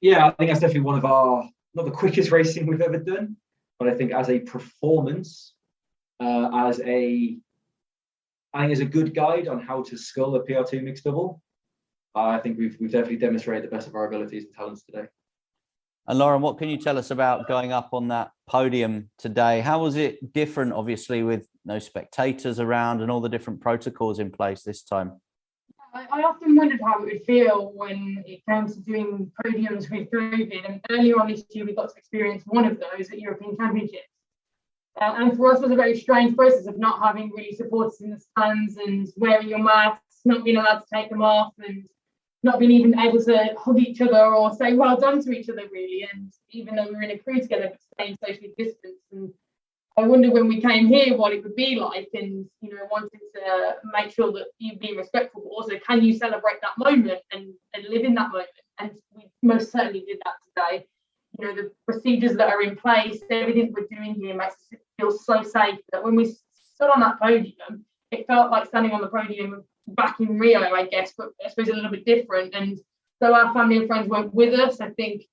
think that's definitely one of our, not the quickest racing we've ever done, but I think as a performance, as a good guide on how to scull a PR2 mixed double, I think we've definitely demonstrated the best of our abilities and talents today. And Lauren, what can you tell us about going up on that podium today? How was it different, obviously, with no spectators around and all the different protocols in place this time? I often wondered how it would feel when it came to doing podiums with COVID. And earlier on this year, we got to experience one of those at European Championships. And for us, it was a very strange process of not having really supporters in the stands and wearing your masks, not being allowed to take them off, and not being even able to hug each other or say well done to each other, really. And even though we were in a crew together, but staying socially distanced. And I wonder when we came here what it would be like, and wanting to make sure that you're being respectful, but also can you celebrate that moment and live in that moment? And we most certainly did that today. The procedures that are in place, everything we're doing here makes us feel so safe that when we stood on that podium, it felt like standing on the podium back in Rio, I guess, but I suppose a little bit different. And so our family and friends weren't with us. I think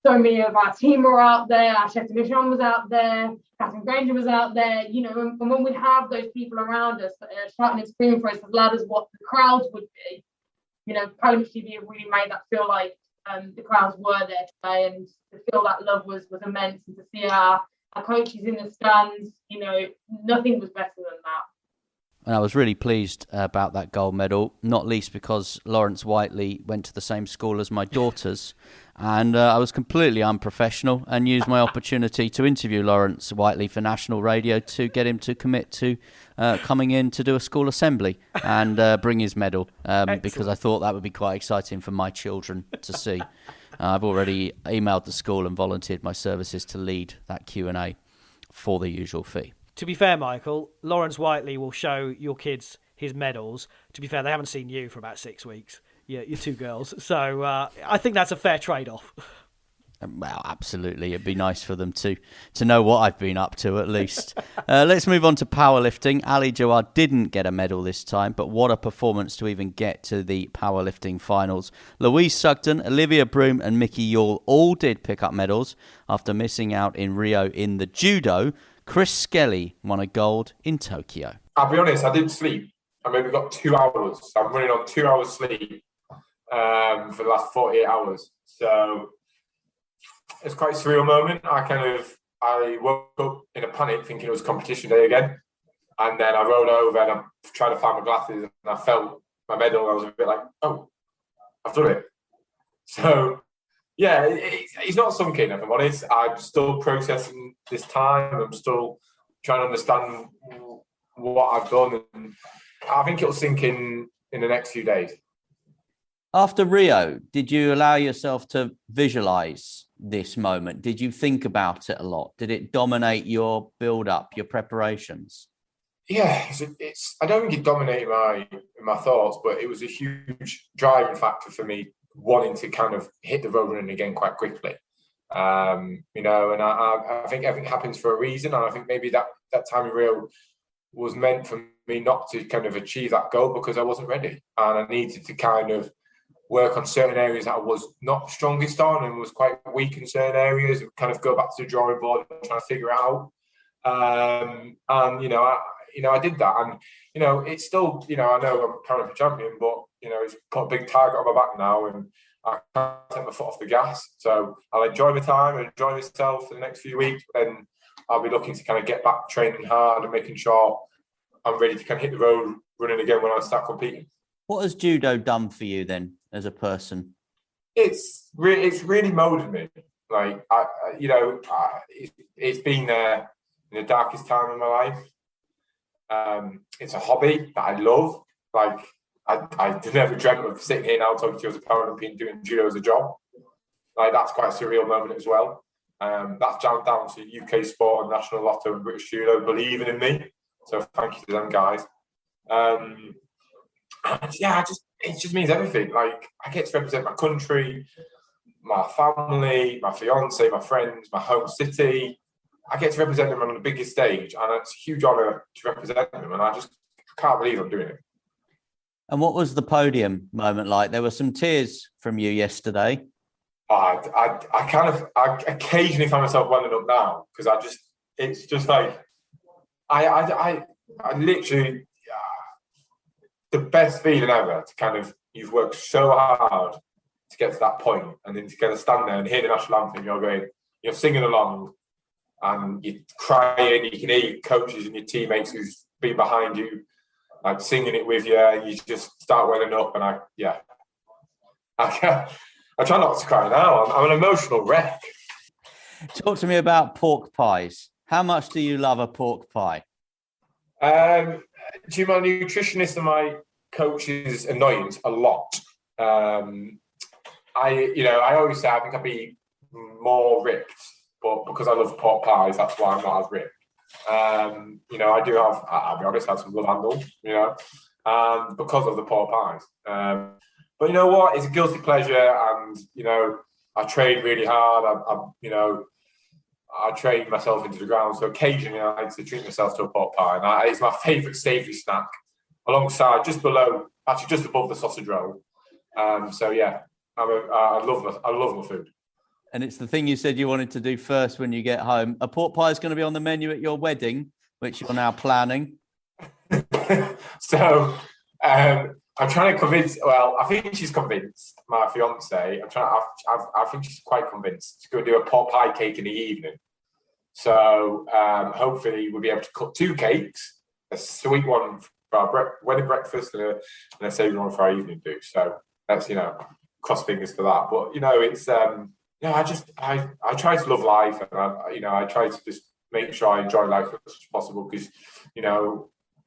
so many of our team were out there. Our chef de mission was out there. Catherine Granger was out there. And when we have those people around us that are shouting and screaming for us as loud as what the crowds would be, Paralympics GB have really made that feel like the crowds were there today, and to feel that love was immense. And to see our coaches in the stands, nothing was better than that. And I was really pleased about that gold medal, not least because Lawrence Whiteley went to the same school as my daughters. And I was completely unprofessional and used my opportunity to interview Lawrence Whiteley for national radio to get him to commit to coming in to do a school assembly and bring his medal, because I thought that would be quite exciting for my children to see. I've already emailed the school and volunteered my services to lead that Q&A for the usual fee. To be fair, Michael, Lawrence Whiteley will show your kids his medals. To be fair, they haven't seen you for about 6 weeks. Yeah, you're two girls. So I think that's a fair trade-off. Well, absolutely. It'd be nice for them to know what I've been up to, at least. Let's move on to powerlifting. Ali Jawad didn't get a medal this time, but what a performance to even get to the powerlifting finals. Louise Sugden, Olivia Broom and Mickey Yule all did pick up medals after missing out in Rio in the judo. Chris Skelly won a gold in Tokyo. I'll be honest, I didn't sleep. I maybe got 2 hours. I'm running on 2 hours sleep for the last 48 hours. So it's quite a surreal moment. I woke up in a panic thinking it was competition day again. And then I rolled over and I'm trying to find my glasses and I felt my medal. I was a bit like, oh, I've done it. So yeah, it's not sunk in, if I'm honest. I'm still processing this time. I'm still trying to understand what I've done. And I think it'll sink in the next few days. After Rio, did you allow yourself to visualize this moment? Did you think about it a lot? Did it dominate your build-up, your preparations? Yeah, I don't think it dominated my thoughts, but it was a huge driving factor for me, wanting to kind of hit the road running again quite quickly. And I think everything happens for a reason. And I think maybe that time in Rio was meant for me not to kind of achieve that goal because I wasn't ready. And I needed to kind of work on certain areas that I was not strongest on and was quite weak in certain areas, and kind of go back to the drawing board and try to figure it out. I did that. And, it's still, I know I'm Paralympic champion, but, it's put a big target on my back now and I can't take my foot off the gas. So I'll enjoy my time and enjoy myself for the next few weeks. And I'll be looking to kind of get back training hard and making sure I'm ready to kind of hit the road running again when I start competing. What has judo done for you then as a person? It's really molded me. Like, it's been there in the darkest time of my life. It's a hobby that I love. Like, I never dreamt of sitting here now talking to you as a Paralympian doing judo as a job. Like, that's quite a surreal moment as well. That's down to UK Sport and National Lotto and British Judo believing in me. So thank you to them guys. And yeah, it just means everything. Like, I get to represent my country, my family, my fiance, my friends, my home city. I get to represent them on the biggest stage, and it's a huge honour to represent them. And I just can't believe I'm doing it. And what was the podium moment like? There were some tears from you yesterday. I occasionally find myself welling up now, because it's just like, I literally, the best feeling ever to kind of, you've worked so hard to get to that point, and then to kind of stand there and hear the national anthem, you're singing along, and you're crying, you can hear your coaches and your teammates who've been behind you, like singing it with you, and you just start welling up, and I try not to cry now. I'm an emotional wreck. Talk to me about pork pies. How much do you love a pork pie? To my nutritionist and my coach's annoyance, a lot. I always say I think I'd be more ripped, but because I love pork pies, that's why I'm not as ripped. I do have, I'll be honest, I have some love handles, because of the pork pies. But you know what? It's a guilty pleasure, and I train really hard. I train myself into the ground, so occasionally I like to treat myself to a pork pie, and it's my favourite savoury snack, alongside just above the sausage roll. So yeah, I love my food. And it's the thing you said you wanted to do first when you get home. A pork pie is going to be on the menu at your wedding, which you're now planning. So I'm trying to convince. Well, I think she's convinced. My fiance. I think she's quite convinced. She's going to do a pork pie cake in the evening. So hopefully we'll be able to cut 2 cakes: a sweet one for our wedding breakfast and a savoury one for our evening do. So that's cross fingers for that. But it's I try to love life, and I try to just make sure I enjoy life as much as possible, because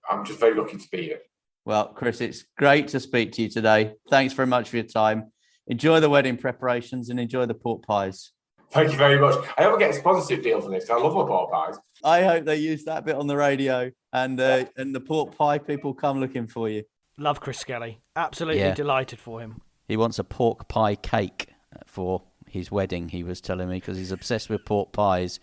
I'm just very lucky to be here. Well, Chris, it's great to speak to you today. Thanks very much for your time. Enjoy the wedding preparations and enjoy the pork pies. Thank you very much. I hope I get a sponsorship deal for this. I love my pork pies. I hope they use that bit on the radio, and the pork pie people come looking for you. Love Chris Skelly. Absolutely delighted for him. He wants a pork pie cake for his wedding, he was telling me, because he's obsessed with pork pies.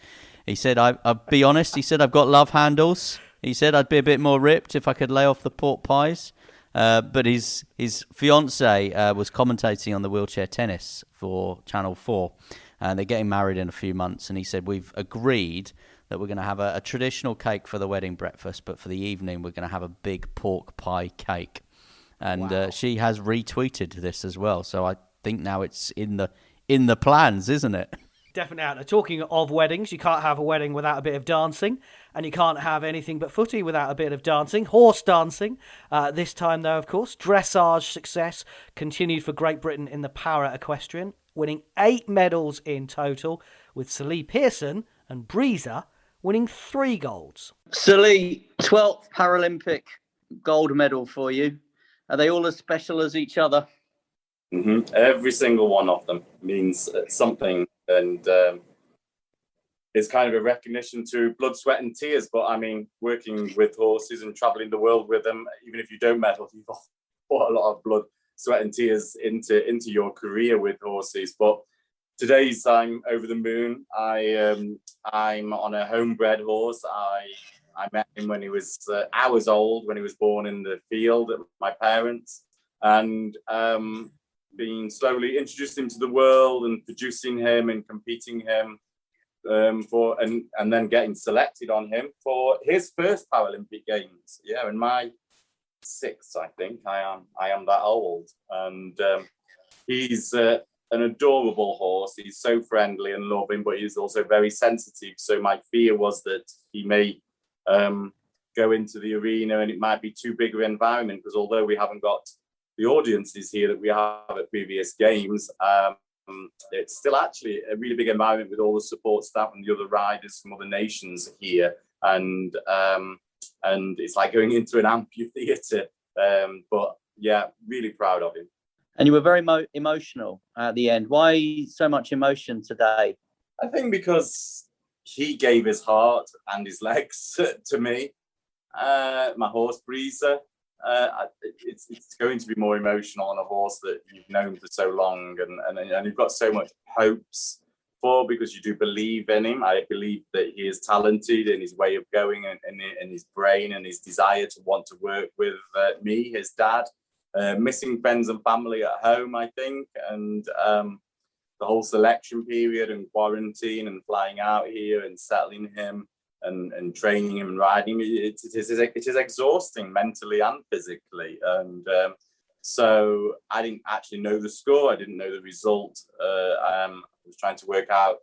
He said, I'll be honest, he said, I've got love handles. He said I'd be a bit more ripped if I could lay off the pork pies. But his fiancée was commentating on the wheelchair tennis for Channel 4. And they're getting married in a few months. And he said, we've agreed that we're going to have a traditional cake for the wedding breakfast, but for the evening, we're going to have a big pork pie cake. And she has retweeted this as well. So I think now it's in the plans, isn't it? Definitely out there. Talking of weddings, you can't have a wedding without a bit of dancing, and you can't have anything but footy without a bit of dancing. Horse dancing. This time, though, of course, dressage success continued for Great Britain in the para equestrian, winning 8 medals in total, with Lee Pearson and Breezer winning 3 golds. Lee, 12th Paralympic gold medal for you. Are they all as special as each other? Mm-hmm. Every single one of them means something, and it's kind of a recognition to blood, sweat and tears. But I mean, working with horses and traveling the world with them, even if you don't medal, you've put a lot of blood, sweat and tears into your career with horses. But today's I'm over the moon. I'm on a homebred horse. I met him when he was hours old, when he was born in the field at my parents, and being slowly introduced him to the world and producing him and competing him and then getting selected on him for his first Paralympic Games. Yeah, in my 6th, I think I am that old, and he's an adorable horse. He's so friendly and loving, but he's also very sensitive. So my fear was that he may go into the arena and it might be too big of an environment, because although we haven't got the audiences here that we have at previous games, it's still actually a really big environment with all the support staff and the other riders from other nations here, and it's like going into an amphitheatre. But yeah, really proud of him. And you were very emotional at the end. Why so much emotion today? I think because he gave his heart and his legs to me, my horse Breezer. It's going to be more emotional on a horse that you've known for so long and you've got so much hopes for, because you do believe in him. I believe that he is talented in his way of going and his brain and his desire to want to work with me, his dad. Missing friends and family at home, I think, and the whole selection period and quarantine and flying out here and settling him and training him and riding. It is exhausting mentally and physically. And so I didn't actually know the score. I didn't know the result. I was trying to work out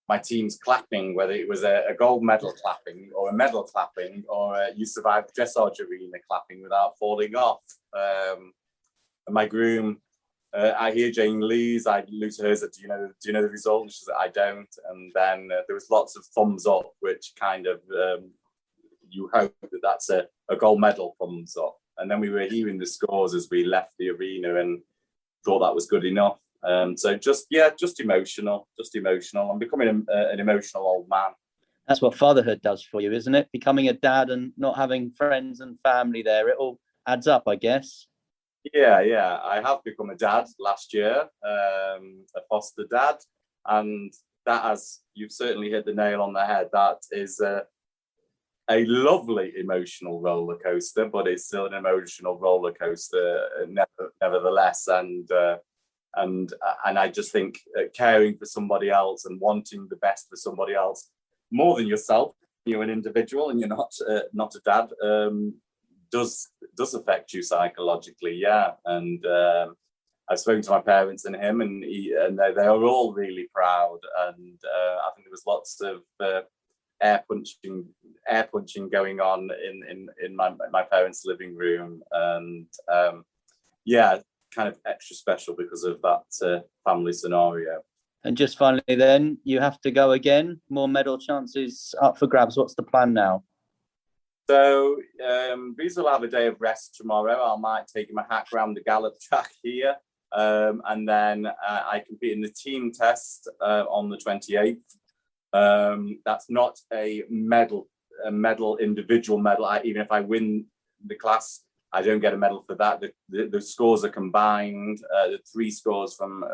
my team's clapping, whether it was a gold medal clapping or a medal clapping, or you survived dressage arena clapping without falling off. And my groom, I hear Jane Lee's, I lose to her, said, do you know the result? And she said, I don't. And then there was lots of thumbs up, which kind of, you hope that that's a gold medal thumbs up. And then we were hearing the scores as we left the arena and thought that was good enough. So just emotional. I'm becoming an emotional old man. That's what fatherhood does for you, isn't it? Becoming a dad and not having friends and family there, it all adds up, I guess. Yeah. I have become a dad last year, a foster dad, and that, as you've certainly hit the nail on the head, that is a lovely emotional roller coaster, but it's still an emotional roller coaster nevertheless. And I just think caring for somebody else and wanting the best for somebody else more than yourself, you're an individual and you're not a dad, does affect you psychologically, yeah. And I've spoken to my parents and him, and they are all really proud. And I think there was lots of air punching going on in my parents' living room, and kind of extra special because of that family scenario. And just finally, then you have to go again. More medal chances up for grabs. What's the plan now? So Breeze will have a day of rest tomorrow. I might take him a hack around the Gallop track here. And then I compete in the team test on the 28th. That's not a individual medal. Even if I win the class, I don't get a medal for that. The scores are combined. The three scores from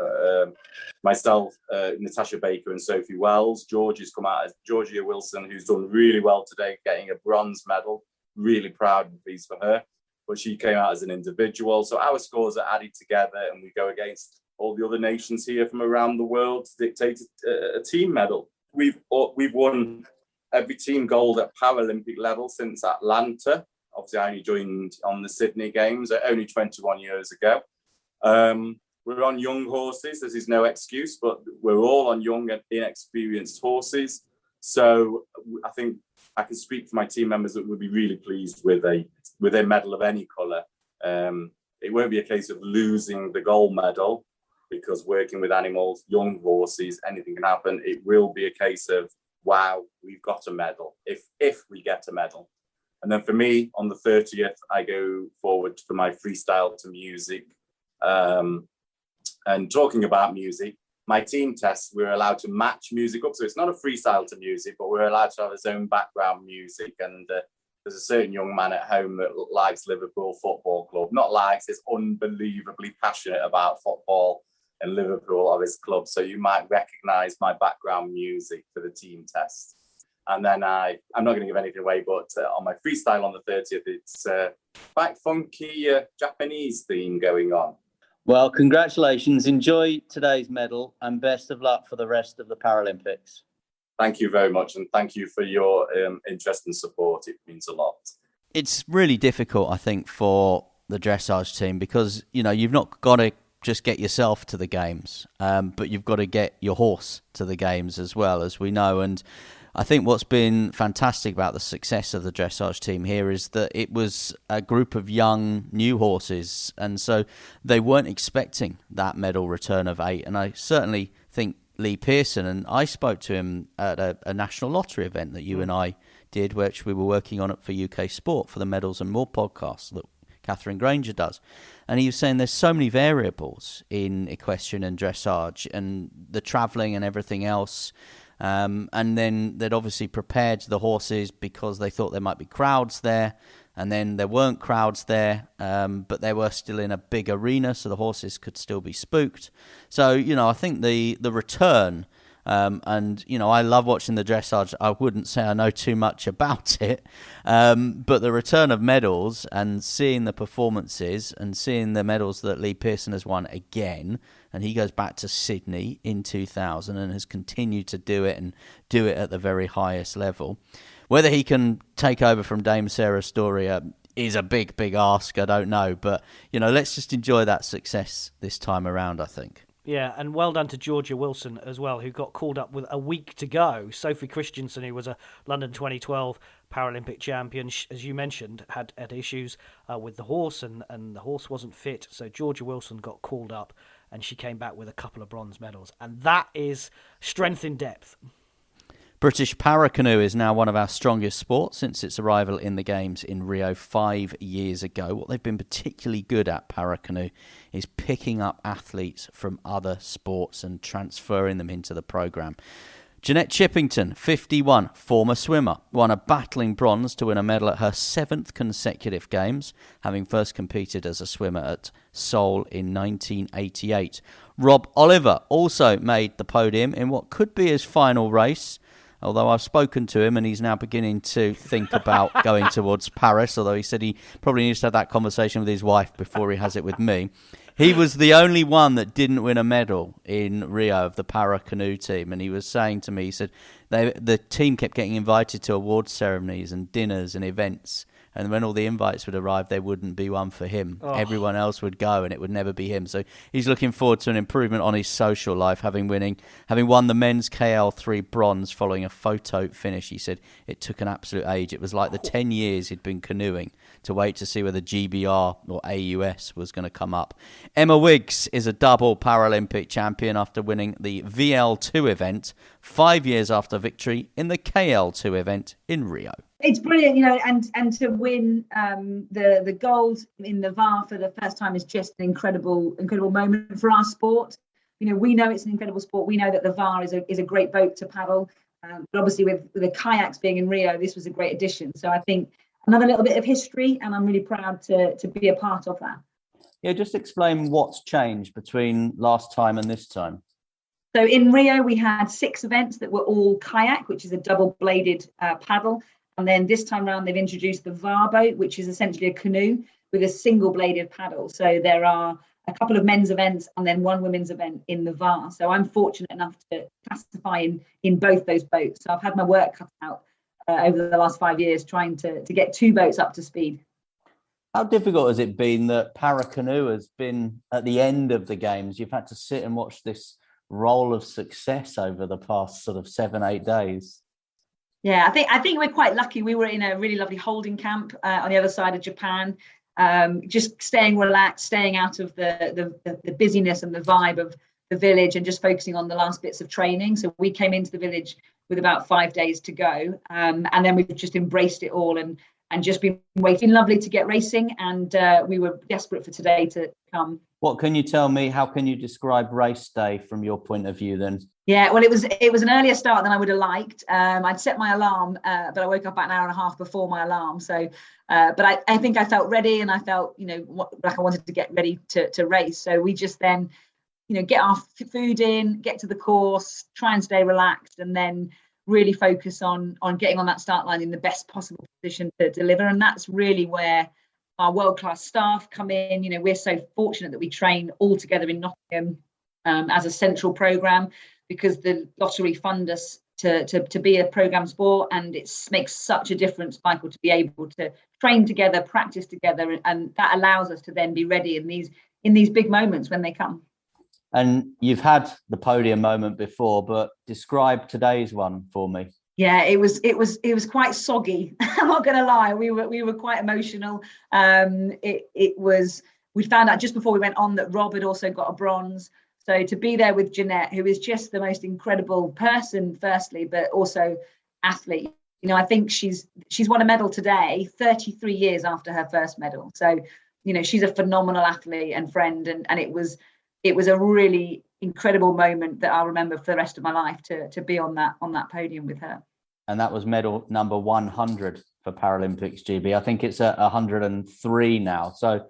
myself, Natasha Baker and Sophie Wells. Georgie's come out as Georgia Wilson, who's done really well today, getting a bronze medal. Really proud and pleased for her. But she came out as an individual. So our scores are added together and we go against all the other nations here from around the world to dictate a team medal. We've won every team gold at Paralympic level since Atlanta. Obviously, I only joined on the Sydney Games only 21 years ago. We're on young horses. This is no excuse, but we're all on young and inexperienced horses. So I think I can speak for my team members that would be really pleased with a medal of any colour. It won't be a case of losing the gold medal, because working with animals, young horses, anything can happen. It will be a case of, wow, we've got a medal, if we get a medal. And then for me, on the 30th, I go forward for my freestyle to music. And talking about music, my team tests, we're allowed to match music up. So it's not a freestyle to music, but we're allowed to have his own background music. And there's a certain young man at home that likes Liverpool Football Club. Not likes, is unbelievably passionate about football and Liverpool are his club. So you might recognise my background music for the team test. And then I'm not going to give anything away, but on my freestyle on the 30th, it's quite funky Japanese theme going on. Well, congratulations. Enjoy today's medal and best of luck for the rest of the Paralympics. Thank you very much. And thank you for your interest and support. It means a lot. It's really difficult, I think, for the dressage team because, you've not got to just get yourself to the games, but you've got to get your horse to the games as well, as we know. And I think what's been fantastic about the success of the dressage team here is that it was a group of young, new horses, and so they weren't expecting that medal return of 8. And I certainly think Lee Pearson, and I spoke to him at a national lottery event that you and I did, which we were working on it for UK Sport for the Medals and More podcast that Catherine Granger does. And he was saying there's so many variables in equestrian and dressage and the travelling and everything else. And then they'd obviously prepared the horses because they thought there might be crowds there. And then there weren't crowds there, but they were still in a big arena, so the horses could still be spooked. So, I think the return, and, I love watching the dressage. I wouldn't say I know too much about it, but the return of medals and seeing the performances and seeing the medals that Lee Pearson has won again, and he goes back to Sydney in 2000 and has continued to do it and do it at the very highest level. Whether he can take over from Dame Sarah Storey is a big, big ask. I don't know. But, let's just enjoy that success this time around, I think. Yeah, and well done to Georgia Wilson as well, who got called up with a week to go. Sophie Christensen, who was a London 2012 Paralympic champion, as you mentioned, had issues with the horse, and the horse wasn't fit. So Georgia Wilson got called up, and she came back with a couple of bronze medals. And that is strength in depth. British Paracanoe is now one of our strongest sports since its arrival in the Games in Rio 5 years ago. What they've been particularly good at, Paracanoe, is picking up athletes from other sports and transferring them into the programme. Jeanette Chippington, 51, former swimmer, won a battling bronze to win a medal at her 7th consecutive Games, having first competed as a swimmer at Seoul in 1988. Rob Oliver also made the podium in what could be his final race, although I've spoken to him and he's now beginning to think about going towards Paris, although he said he probably needs to have that conversation with his wife before he has it with me. He was the only one that didn't win a medal in Rio of the para canoe team, and he was saying to me, he said the team kept getting invited to awards ceremonies and dinners and events, and when all the invites would arrive, there wouldn't be one for him. Oh. Everyone else would go, and it would never be him. So he's looking forward to an improvement on his social life, having won the men's KL3 bronze following a photo finish. He said it took an absolute age. It was like the 10 years he'd been canoeing to wait to see whether GBR or AUS was going to come up. Emma Wiggs is a double Paralympic champion after winning the VL2 event 5 years after victory in the KL2 event in Rio. It's brilliant, and to win the gold in the VAR for the first time is just an incredible moment for our sport. We know it's an incredible sport. We know that the VAR is a great boat to paddle, but obviously with the kayaks being in Rio, this was a great addition. So I think another little bit of history, and I'm really proud to be a part of that. Yeah, just explain what's changed between last time and this time. So in Rio, we had 6 events that were all kayak, which is a double-bladed paddle. And then this time around, they've introduced the VAR boat, which is essentially a canoe with a single-bladed paddle. So there are a couple of men's events and then one women's event in the VAR. So I'm fortunate enough to classify in both those boats. So I've had my work cut out over the last 5 years trying to get 2 boats up to speed. How difficult has it been that Paracanoe has been at the end of the Games? You've had to sit and watch this roll of success over the past sort of 7-8 days. Yeah, I think we're quite lucky. We were in a really lovely holding camp on the other side of Japan, just staying relaxed, staying out of the busyness and the vibe of the village and just focusing on the last bits of training. So we came into the village with about 5 days to go, and then we've just embraced it all and just been waiting. Lovely to get racing, and we were desperate for today to come. What can you tell me? How can you describe race day from your point of view then? Yeah, well, it was an earlier start than I would have liked. I'd set my alarm, but I woke up about an hour and a half before my alarm. So, but I think I felt ready, and I felt, like I wanted to get ready to race. So we just then, get our food in, get to the course, try and stay relaxed, and then really focus on getting on that start line in the best possible position to deliver. And that's really where our world-class staff come in. We're so fortunate that we train all together in Nottingham as a central programme, because the lottery fund us to be a programme sport, and it makes such a difference, Michael, to be able to train together, practice together, and that allows us to then be ready in these big moments when they come. And you've had the podium moment before, but describe today's one for me. Yeah, it was quite soggy. I'm not going to lie. We were quite emotional. We found out just before we went on that Rob had also got a bronze. So to be there with Jeanette, who is just the most incredible person, firstly, but also athlete. I think she's won a medal today, 33 years after her first medal. So, she's a phenomenal athlete and friend, and it was a really incredible moment that I'll remember for the rest of my life to be on that podium with her. And that was medal number 100 for Paralympics GB. I think it's at 103 now. So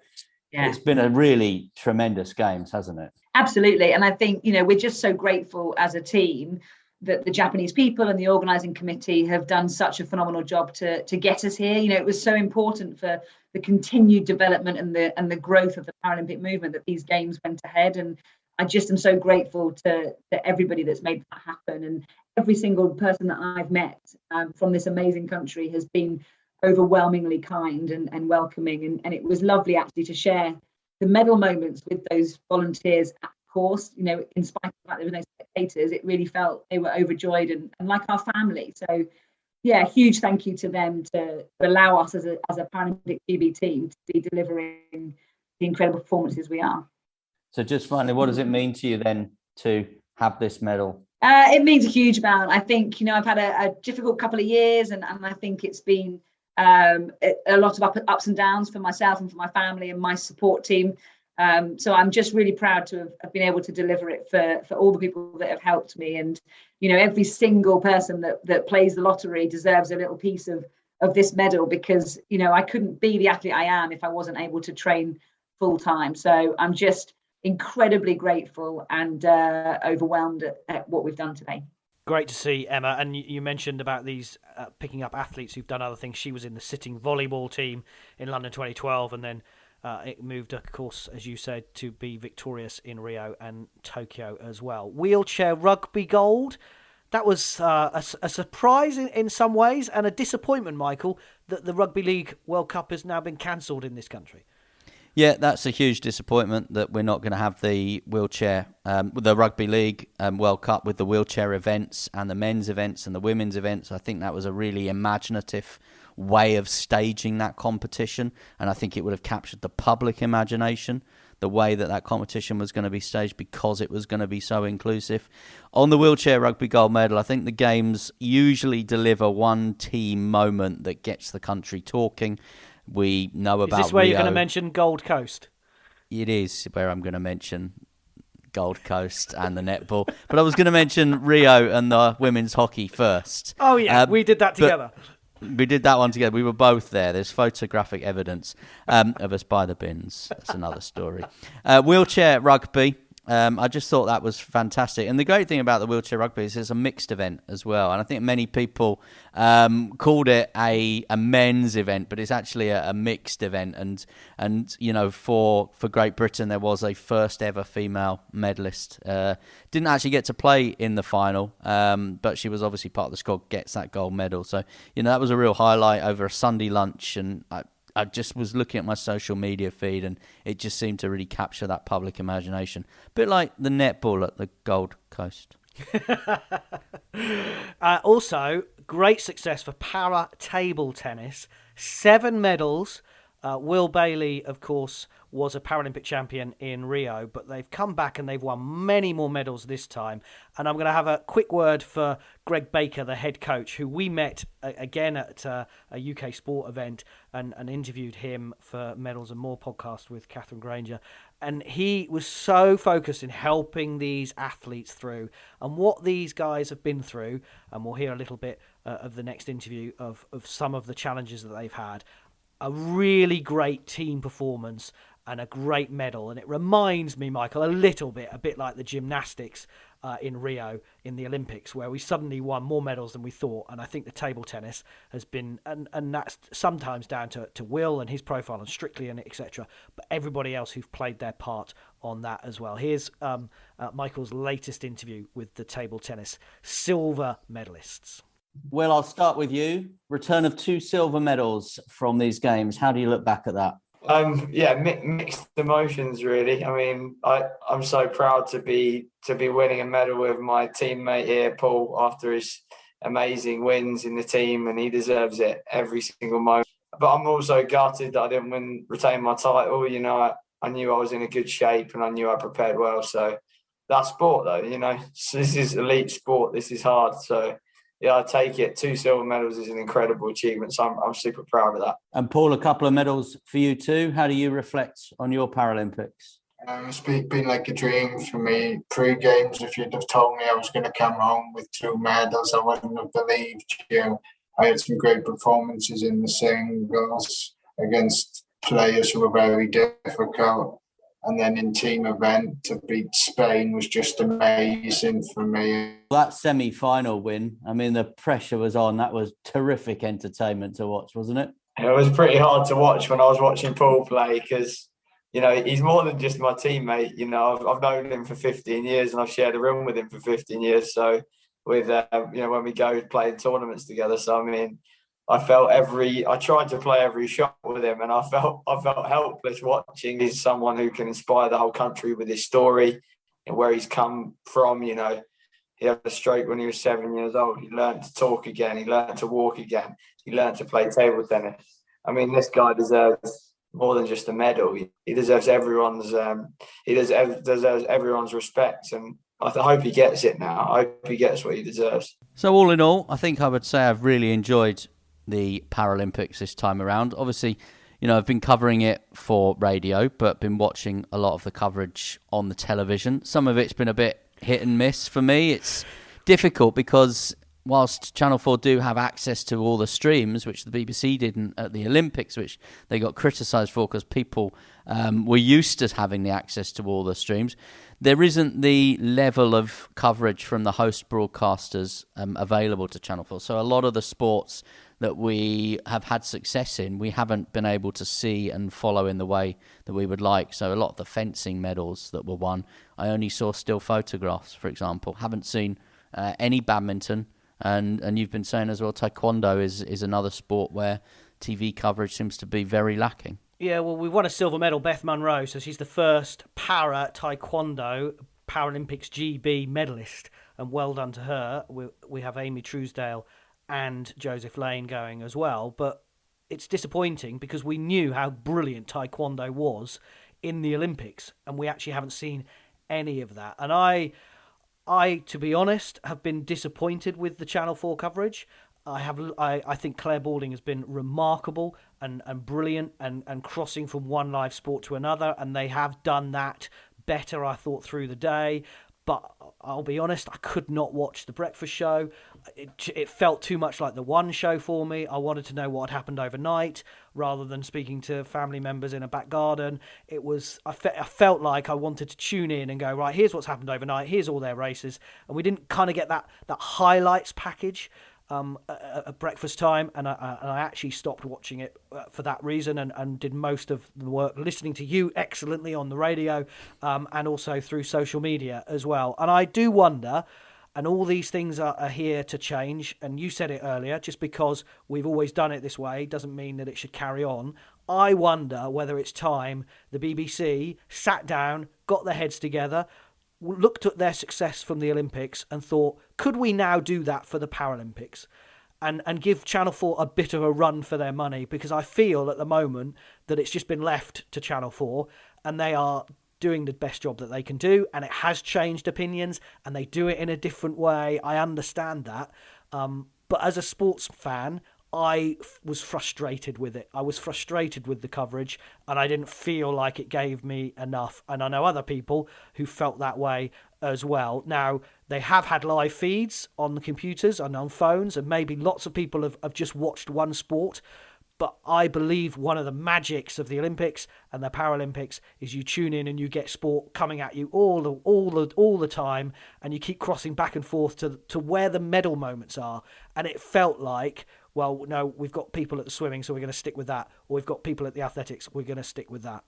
It's been a really tremendous games, hasn't it? Absolutely. And I think, we're just so grateful as a team that the Japanese people and the organising committee have done such a phenomenal job to get us here. It was so important for the continued development and the growth of the Paralympic movement that these games went ahead. And I just am so grateful to everybody that's made that happen. And every single person that I've met from this amazing country has been overwhelmingly kind and welcoming. And it was lovely actually to share the medal moments with those volunteers at the course. In spite of the fact there were no spectators, it really felt they were overjoyed and like our family. So yeah, huge thank you to them to allow us as a Paralympic GB team to be delivering the incredible performances we are. So just finally, what does it mean to you then to have this medal? It means a huge amount. I think, I've had a difficult couple of years and I think it's been a lot of ups and downs for myself and for my family and my support team. So I'm just really proud to have been able to deliver it for all the people that have helped me. And, every single person that plays the lottery deserves a little piece of this medal because, I couldn't be the athlete I am if I wasn't able to train full time. So I'm just incredibly grateful and overwhelmed at what we've done today. Great to see, Emma. And you mentioned about these picking up athletes who've done other things. She was in the sitting volleyball team in London 2012, and then it moved, of course, as you said, to be victorious in Rio and Tokyo as well. Wheelchair rugby gold. That was a surprise in some ways and a disappointment, Michael, that the Rugby League World Cup has now been cancelled in this country. Yeah, that's a huge disappointment that we're not going to have the wheelchair, the Rugby League World Cup with the wheelchair events and the men's events and the women's events. I think that was a really imaginative way of staging that competition, and I think it would have captured the public imagination, the way that competition was going to be staged because it was going to be so inclusive. On the wheelchair rugby gold medal, I think the games usually deliver one team moment that gets the country talking. We know about Rio. Is this where you're going to mention Gold Coast? It is where I'm going to mention Gold Coast and the netball. But I was going to mention Rio and the women's hockey first. Oh, yeah, we did that together. We did that one together. We were both there. There's photographic evidence of us by the bins. That's another story. Wheelchair rugby. I just thought that was fantastic. And the great thing about the wheelchair rugby is it's a mixed event as well. And I think many people called it a men's event, but it's actually a mixed event. And for Great Britain, there was a first ever female medalist. Didn't actually get to play in the final, but she was obviously part of the squad, gets that gold medal. So, that was a real highlight over a Sunday lunch. And I just was looking at my social media feed and it just seemed to really capture that public imagination. A bit like the netball at the Gold Coast. Also, great success for para table tennis. 7 medals. Will Bailey, of course, was a Paralympic champion in Rio, but they've come back and they've won many more medals this time. And I'm going to have a quick word for Greg Baker, the head coach, who we met again at a UK sport event and interviewed him for Medals and More podcast with Catherine Granger. And he was so focused in helping these athletes through and what these guys have been through. And we'll hear a little bit of the next interview of some of the challenges that they've had. A really great team performance and a great medal. And it reminds me, Michael, a bit like the gymnastics in Rio in the Olympics, where we suddenly won more medals than we thought. And I think the table tennis has been, and that's sometimes down to Will and his profile and Strictly and etc. But everybody else who've played their part on that as well. Here's Michael's latest interview with the table tennis silver medalists. Well, I'll start with you. Return of 2 silver medals from these games. How do you look back at that? Mixed emotions, really. I mean, I'm so proud to be winning a medal with my teammate here, Paul, after his amazing wins in the team, and he deserves it every single moment. But I'm also gutted that I didn't retain my title. I knew I was in a good shape and I knew I prepared well. So that's sport, though. So this is elite sport. This is hard. So yeah, I take it. 2 silver medals is an incredible achievement, so I'm super proud of that. And Paul, a couple of medals for you too. How do you reflect on your Paralympics? It's been like a dream for me. Pre-games, if you'd have told me I was going to come home with 2 medals, I wouldn't have believed you. I had some great performances in the singles against players who were very difficult. And then in team event, to beat Spain was just amazing for me. That semi-final win, I mean, the pressure was on. That was terrific entertainment to watch, wasn't it? It was pretty hard to watch when I was watching Paul play because, you know, he's more than just my teammate. You know, I've known him for 15 years and I've shared a room with him for 15 years. So with, you know, when we go play tournaments together. So, I mean, I tried to play every shot with him and I felt helpless watching. He's someone who can inspire the whole country with his story and where he's come from. You know, he had a stroke when he was 7 years old. He learned to talk again. He learned to walk again. He learned to play table tennis. I mean, this guy deserves more than just a medal. He deserves everyone's respect, and I hope he gets it now. I hope he gets what he deserves. So all in all, I think I would say I've really enjoyed the Paralympics this time around. Obviously, you know, I've been covering it for radio, but been watching a lot of the coverage on the television. Some of it's been a bit hit and miss for me. It's difficult because whilst Channel 4 do have access to all the streams, which the BBC didn't at the Olympics, which they got criticised for because people were used to having the access to all the streams, there isn't the level of coverage from the host broadcasters available to Channel 4. So a lot of the sports that we have had success in, we haven't been able to see and follow in the way that we would like. So a lot of the fencing medals that were won, I only saw still photographs, for example. Haven't seen any badminton. And you've been saying as well, taekwondo is another sport where TV coverage seems to be very lacking. Yeah, well, we won a silver medal, Beth Munro, so she's the first para taekwondo Paralympics GB medalist, and well done to her. We have Amy Truesdale and Joseph Lane going as well, but it's disappointing because we knew how brilliant taekwondo was in the Olympics, and we actually haven't seen any of that. And I, to be honest, have been disappointed with the Channel 4 coverage. I think Claire Balding has been remarkable and brilliant and crossing from one live sport to another, and they have done that better, I thought, through the day. But I'll be honest, I could not watch the breakfast show. It felt too much like the One show for me. I wanted to know what had happened overnight rather than speaking to family members in a back garden. I felt like I wanted to tune in and go, right, here's what's happened overnight. Here's all their races. And we didn't kind of get that highlights package at breakfast time, and I actually stopped watching it for that reason, and did most of the work listening to you excellently on the radio, and also through social media as well. And I do wonder, and all these things are here to change, and you said it earlier, just because we've always done it this way doesn't mean that it should carry on. I wonder whether it's time the BBC sat down, got their heads together, looked at their success from the Olympics and thought, could we now do that for the Paralympics? And give Channel 4 a bit of a run for their money, because I feel at the moment that it's just been left to Channel 4 and they are doing the best job that they can do, and it has changed opinions and they do it in a different way. I understand that. But as a sports fan, I was frustrated with it. I was frustrated with the coverage, and I didn't feel like it gave me enough. And I know other people who felt that way as well. Now, they have had live feeds on the computers and on phones, and maybe lots of people have just watched one sport. But I believe one of the magics of the Olympics and the Paralympics is you tune in and you get sport coming at you all the time, and you keep crossing back and forth to where the medal moments are. And it felt like, well, no, we've got people at the swimming, so we're going to stick with that. Or we've got people at the athletics, we're going to stick with that.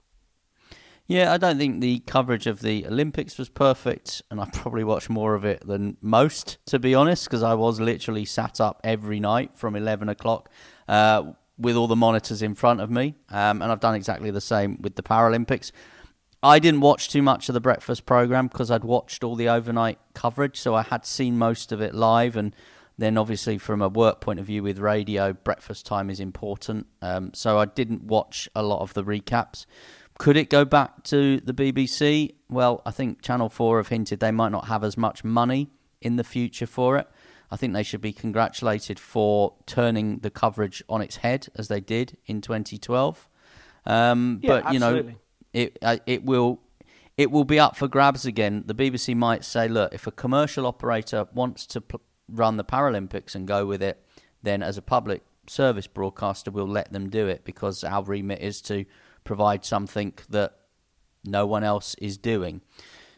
Yeah, I don't think the coverage of the Olympics was perfect, and I probably watched more of it than most, to be honest, because I was literally sat up every night from 11 o'clock with all the monitors in front of me, and I've done exactly the same with the Paralympics. I didn't watch too much of the breakfast programme because I'd watched all the overnight coverage, so I had seen most of it live, and then obviously from a work point of view with radio, breakfast time is important, so I didn't watch a lot of the recaps. Could it go back to the BBC? Well, I think Channel 4 have hinted they might not have as much money in the future for it. I think they should be congratulated for turning the coverage on its head, as they did in 2012. But, you know, it will be up for grabs again. The BBC might say, look, if a commercial operator wants to run the Paralympics and go with it, then as a public service broadcaster, we'll let them do it, because our remit is to provide something that no one else is doing.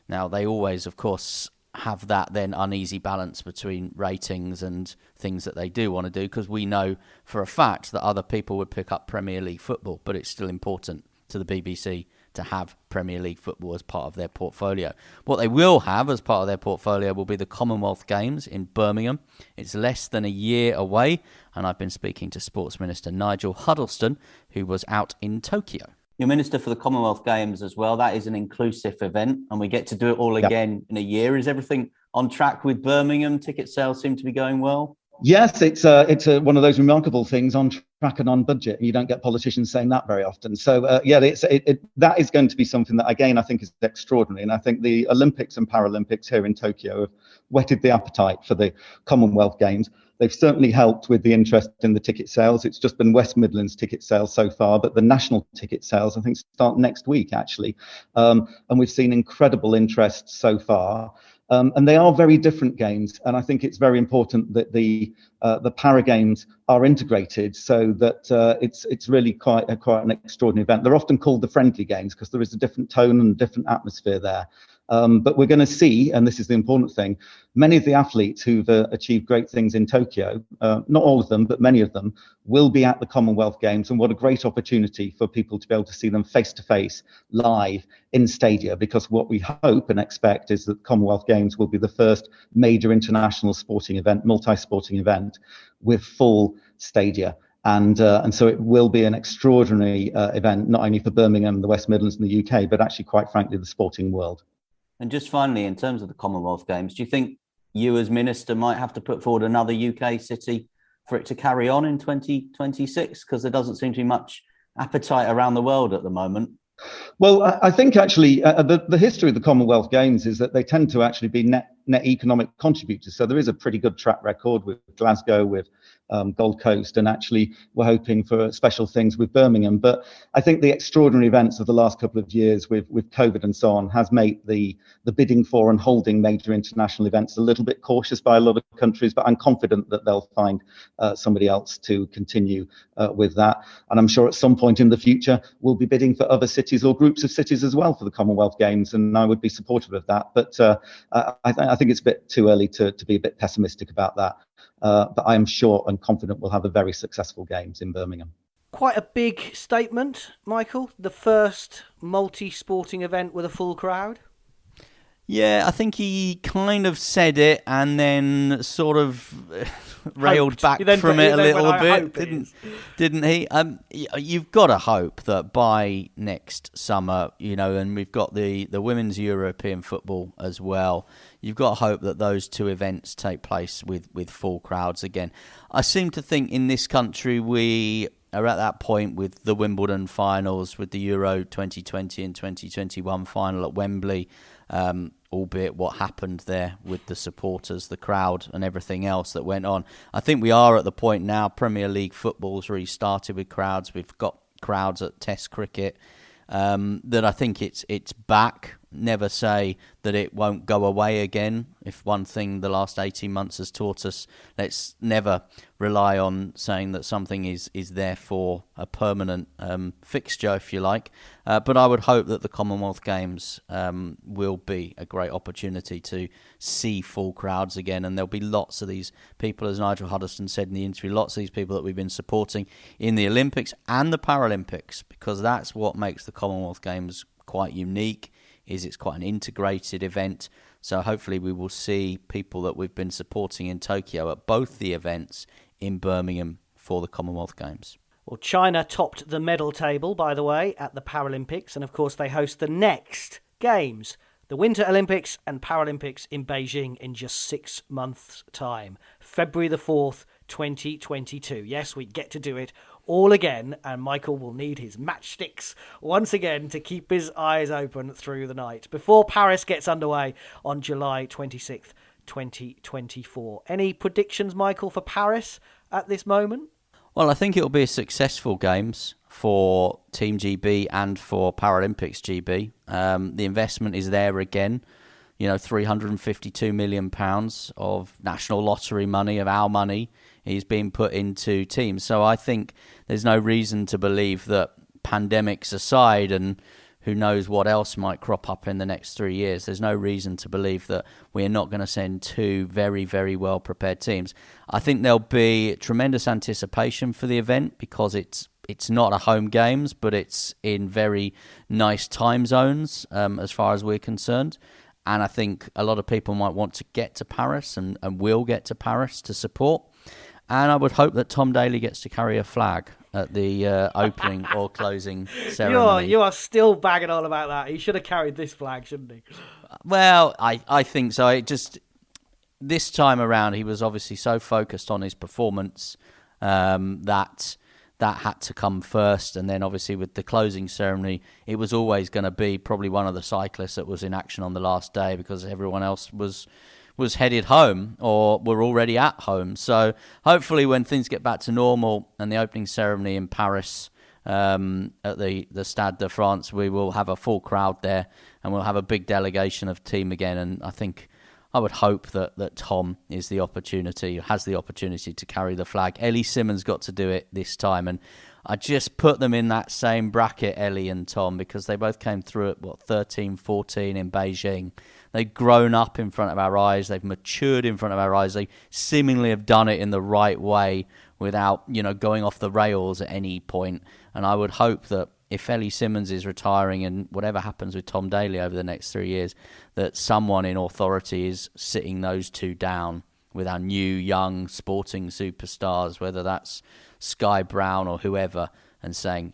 Now, they always, of course, have that then uneasy balance between ratings and things that they do want to do, because we know for a fact that other people would pick up Premier League football, but it's still important to the BBC to have Premier League football as part of their portfolio. What they will have as part of their portfolio will be the Commonwealth Games in Birmingham. It's less than a year away, and I've been speaking to Sports Minister Nigel Huddleston, who was out in Tokyo. You're Minister for the Commonwealth Games as well. That is an inclusive event, and we get to do it all again in a year. Is everything on track with Birmingham? Ticket sales seem to be going well. Yes, it's one of those remarkable things, on track and on budget. You don't get politicians saying that very often. So that is going to be something that, again, I think is extraordinary. And I think the Olympics and Paralympics here in Tokyo have whetted the appetite for the Commonwealth Games. They've certainly helped with the interest in the ticket sales. It's just been West Midlands ticket sales so far, but the national ticket sales, I think, start next week, actually. And we've seen incredible interest so far. And they are very different games, and I think it's very important that the Para Games are integrated, so that it's really quite an extraordinary event. They're often called the friendly games because there is a different tone and a different atmosphere there. But we're going to see, and this is the important thing, many of the athletes who've achieved great things in Tokyo, not all of them, but many of them, will be at the Commonwealth Games. And what a great opportunity for people to be able to see them face to face, live, in stadia, because what we hope and expect is that the Commonwealth Games will be the first major international sporting event, multi-sporting event, with full stadia. And so it will be an extraordinary event, not only for Birmingham, the West Midlands and the UK, but actually, quite frankly, the sporting world. And just finally, in terms of the Commonwealth Games, do you think you as Minister might have to put forward another UK city for it to carry on in 2026? Because there doesn't seem to be much appetite around the world at the moment. Well, I think actually the history of the Commonwealth Games is that they tend to actually be net economic contributors. So there is a pretty good track record with Glasgow, with Gold Coast, and actually we're hoping for special things with Birmingham. But I think the extraordinary events of the last couple of years with COVID and so on has made the bidding for and holding major international events a little bit cautious by a lot of countries, but I'm confident that they'll find somebody else to continue with that. And I'm sure at some point in the future we'll be bidding for other cities or groups of cities as well for the Commonwealth Games, and I would be supportive of that. But I think it's a bit too early to be a bit pessimistic about that. But I am sure and confident we'll have a very successful Games in Birmingham. Quite a big statement, Michael. The first multi-sporting event with a full crowd. Yeah, I think he kind of said it and then sort of railed back from it a little bit, didn't he? You've got to hope that by next summer, and we've got the Women's European football as well, you've got to hope that those two events take place with full crowds again. I seem to think in this country we are at that point with the Wimbledon finals, with the Euro 2020 and 2021 final at Wembley, albeit what happened there with the supporters, the crowd and everything else that went on. I think we are at the point now, Premier League football's restarted with crowds. We've got crowds at Test cricket, that I think it's back. Never say that it won't go away again. If one thing the last 18 months has taught us, let's never rely on saying that something is there for a permanent fixture, if you like. But I would hope that the Commonwealth Games will be a great opportunity to see full crowds again. And there'll be lots of these people, as Nigel Huddleston said in the interview, lots of these people that we've been supporting in the Olympics and the Paralympics, because that's what makes the Commonwealth Games quite unique. It's quite an integrated event. So hopefully we will see people that we've been supporting in Tokyo at both the events in Birmingham for the Commonwealth Games. Well, China topped the medal table, by the way, at the Paralympics. And of course, they host the next Games, the Winter Olympics and Paralympics in Beijing in just 6 months' time. February the 4th, 2022. Yes, we get to do it all again, and Michael will need his matchsticks once again to keep his eyes open through the night before Paris gets underway on July 26th, 2024. Any predictions, Michael, for Paris at this moment? Well, I think it'll be a successful Games for Team GB and for Paralympics GB. The investment is there again. You know, £352 million of national lottery money, of our money, is being put into teams. So I think there's no reason to believe that, pandemics aside, and who knows what else might crop up in the next 3 years, there's no reason to believe that we're not going to send two very, very well-prepared teams. I think there'll be tremendous anticipation for the event because it's not a home Games, but it's in very nice time zones as far as we're concerned. And I think a lot of people might want to get to Paris and will get to Paris to support. And I would hope that Tom Daley gets to carry a flag at the opening or closing ceremony. You are still bagging on about that. He should have carried this flag, shouldn't he? Well, I think so. This time around, he was obviously so focused on his performance that had to come first. And then obviously with the closing ceremony, it was always going to be probably one of the cyclists that was in action on the last day because everyone else was headed home or were already at home. So hopefully when things get back to normal and the opening ceremony in Paris at the Stade de France, we will have a full crowd there and we'll have a big delegation of team again. And I would hope that Tom has the opportunity to carry the flag. Ellie Simmonds got to do it this time, and I just put them in that same bracket, Ellie and Tom, because they both came through at 13, 14 in Beijing. They've grown up in front of our eyes. They've matured in front of our eyes. They seemingly have done it in the right way without, going off the rails at any point. And I would hope that if Ellie Simmonds is retiring and whatever happens with Tom Daley over the next 3 years, that someone in authority is sitting those two down with our new young sporting superstars, whether that's Sky Brown or whoever, and saying,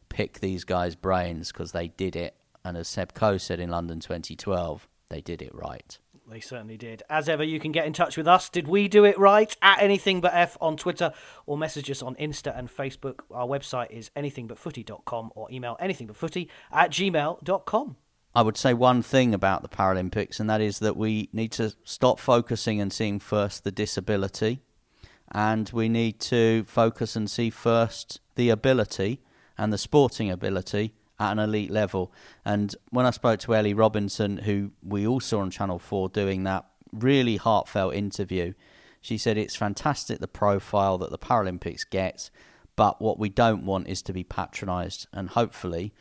pick these guys' brains because they did it. And as Seb Coe said in London 2012, they did it right. They certainly did. As ever, you can get in touch with us. Did we do it right? At Anything But F on Twitter, or message us on Insta and Facebook. Our website is anythingbutfooty.com, or email anythingbutfooty@gmail.com. I would say one thing about the Paralympics, and that is that we need to stop focusing and seeing first the disability, and we need to focus and see first the ability and the sporting ability at an elite level. And when I spoke to Ellie Robinson, who we all saw on Channel 4 doing that really heartfelt interview, she said it's fantastic the profile that the Paralympics gets, but what we don't want is to be patronised. And hopefully,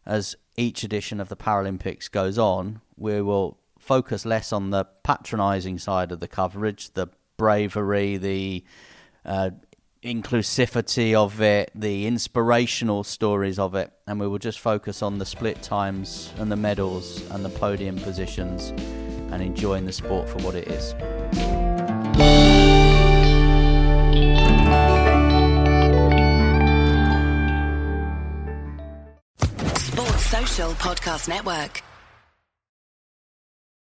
as each edition of the Paralympics goes on, we will focus less on the patronising side of the coverage, the bravery, the inclusivity of it, the inspirational stories of it, and we will just focus on the split times and the medals and the podium positions and enjoying the sport for what it is. Sports Social Podcast Network.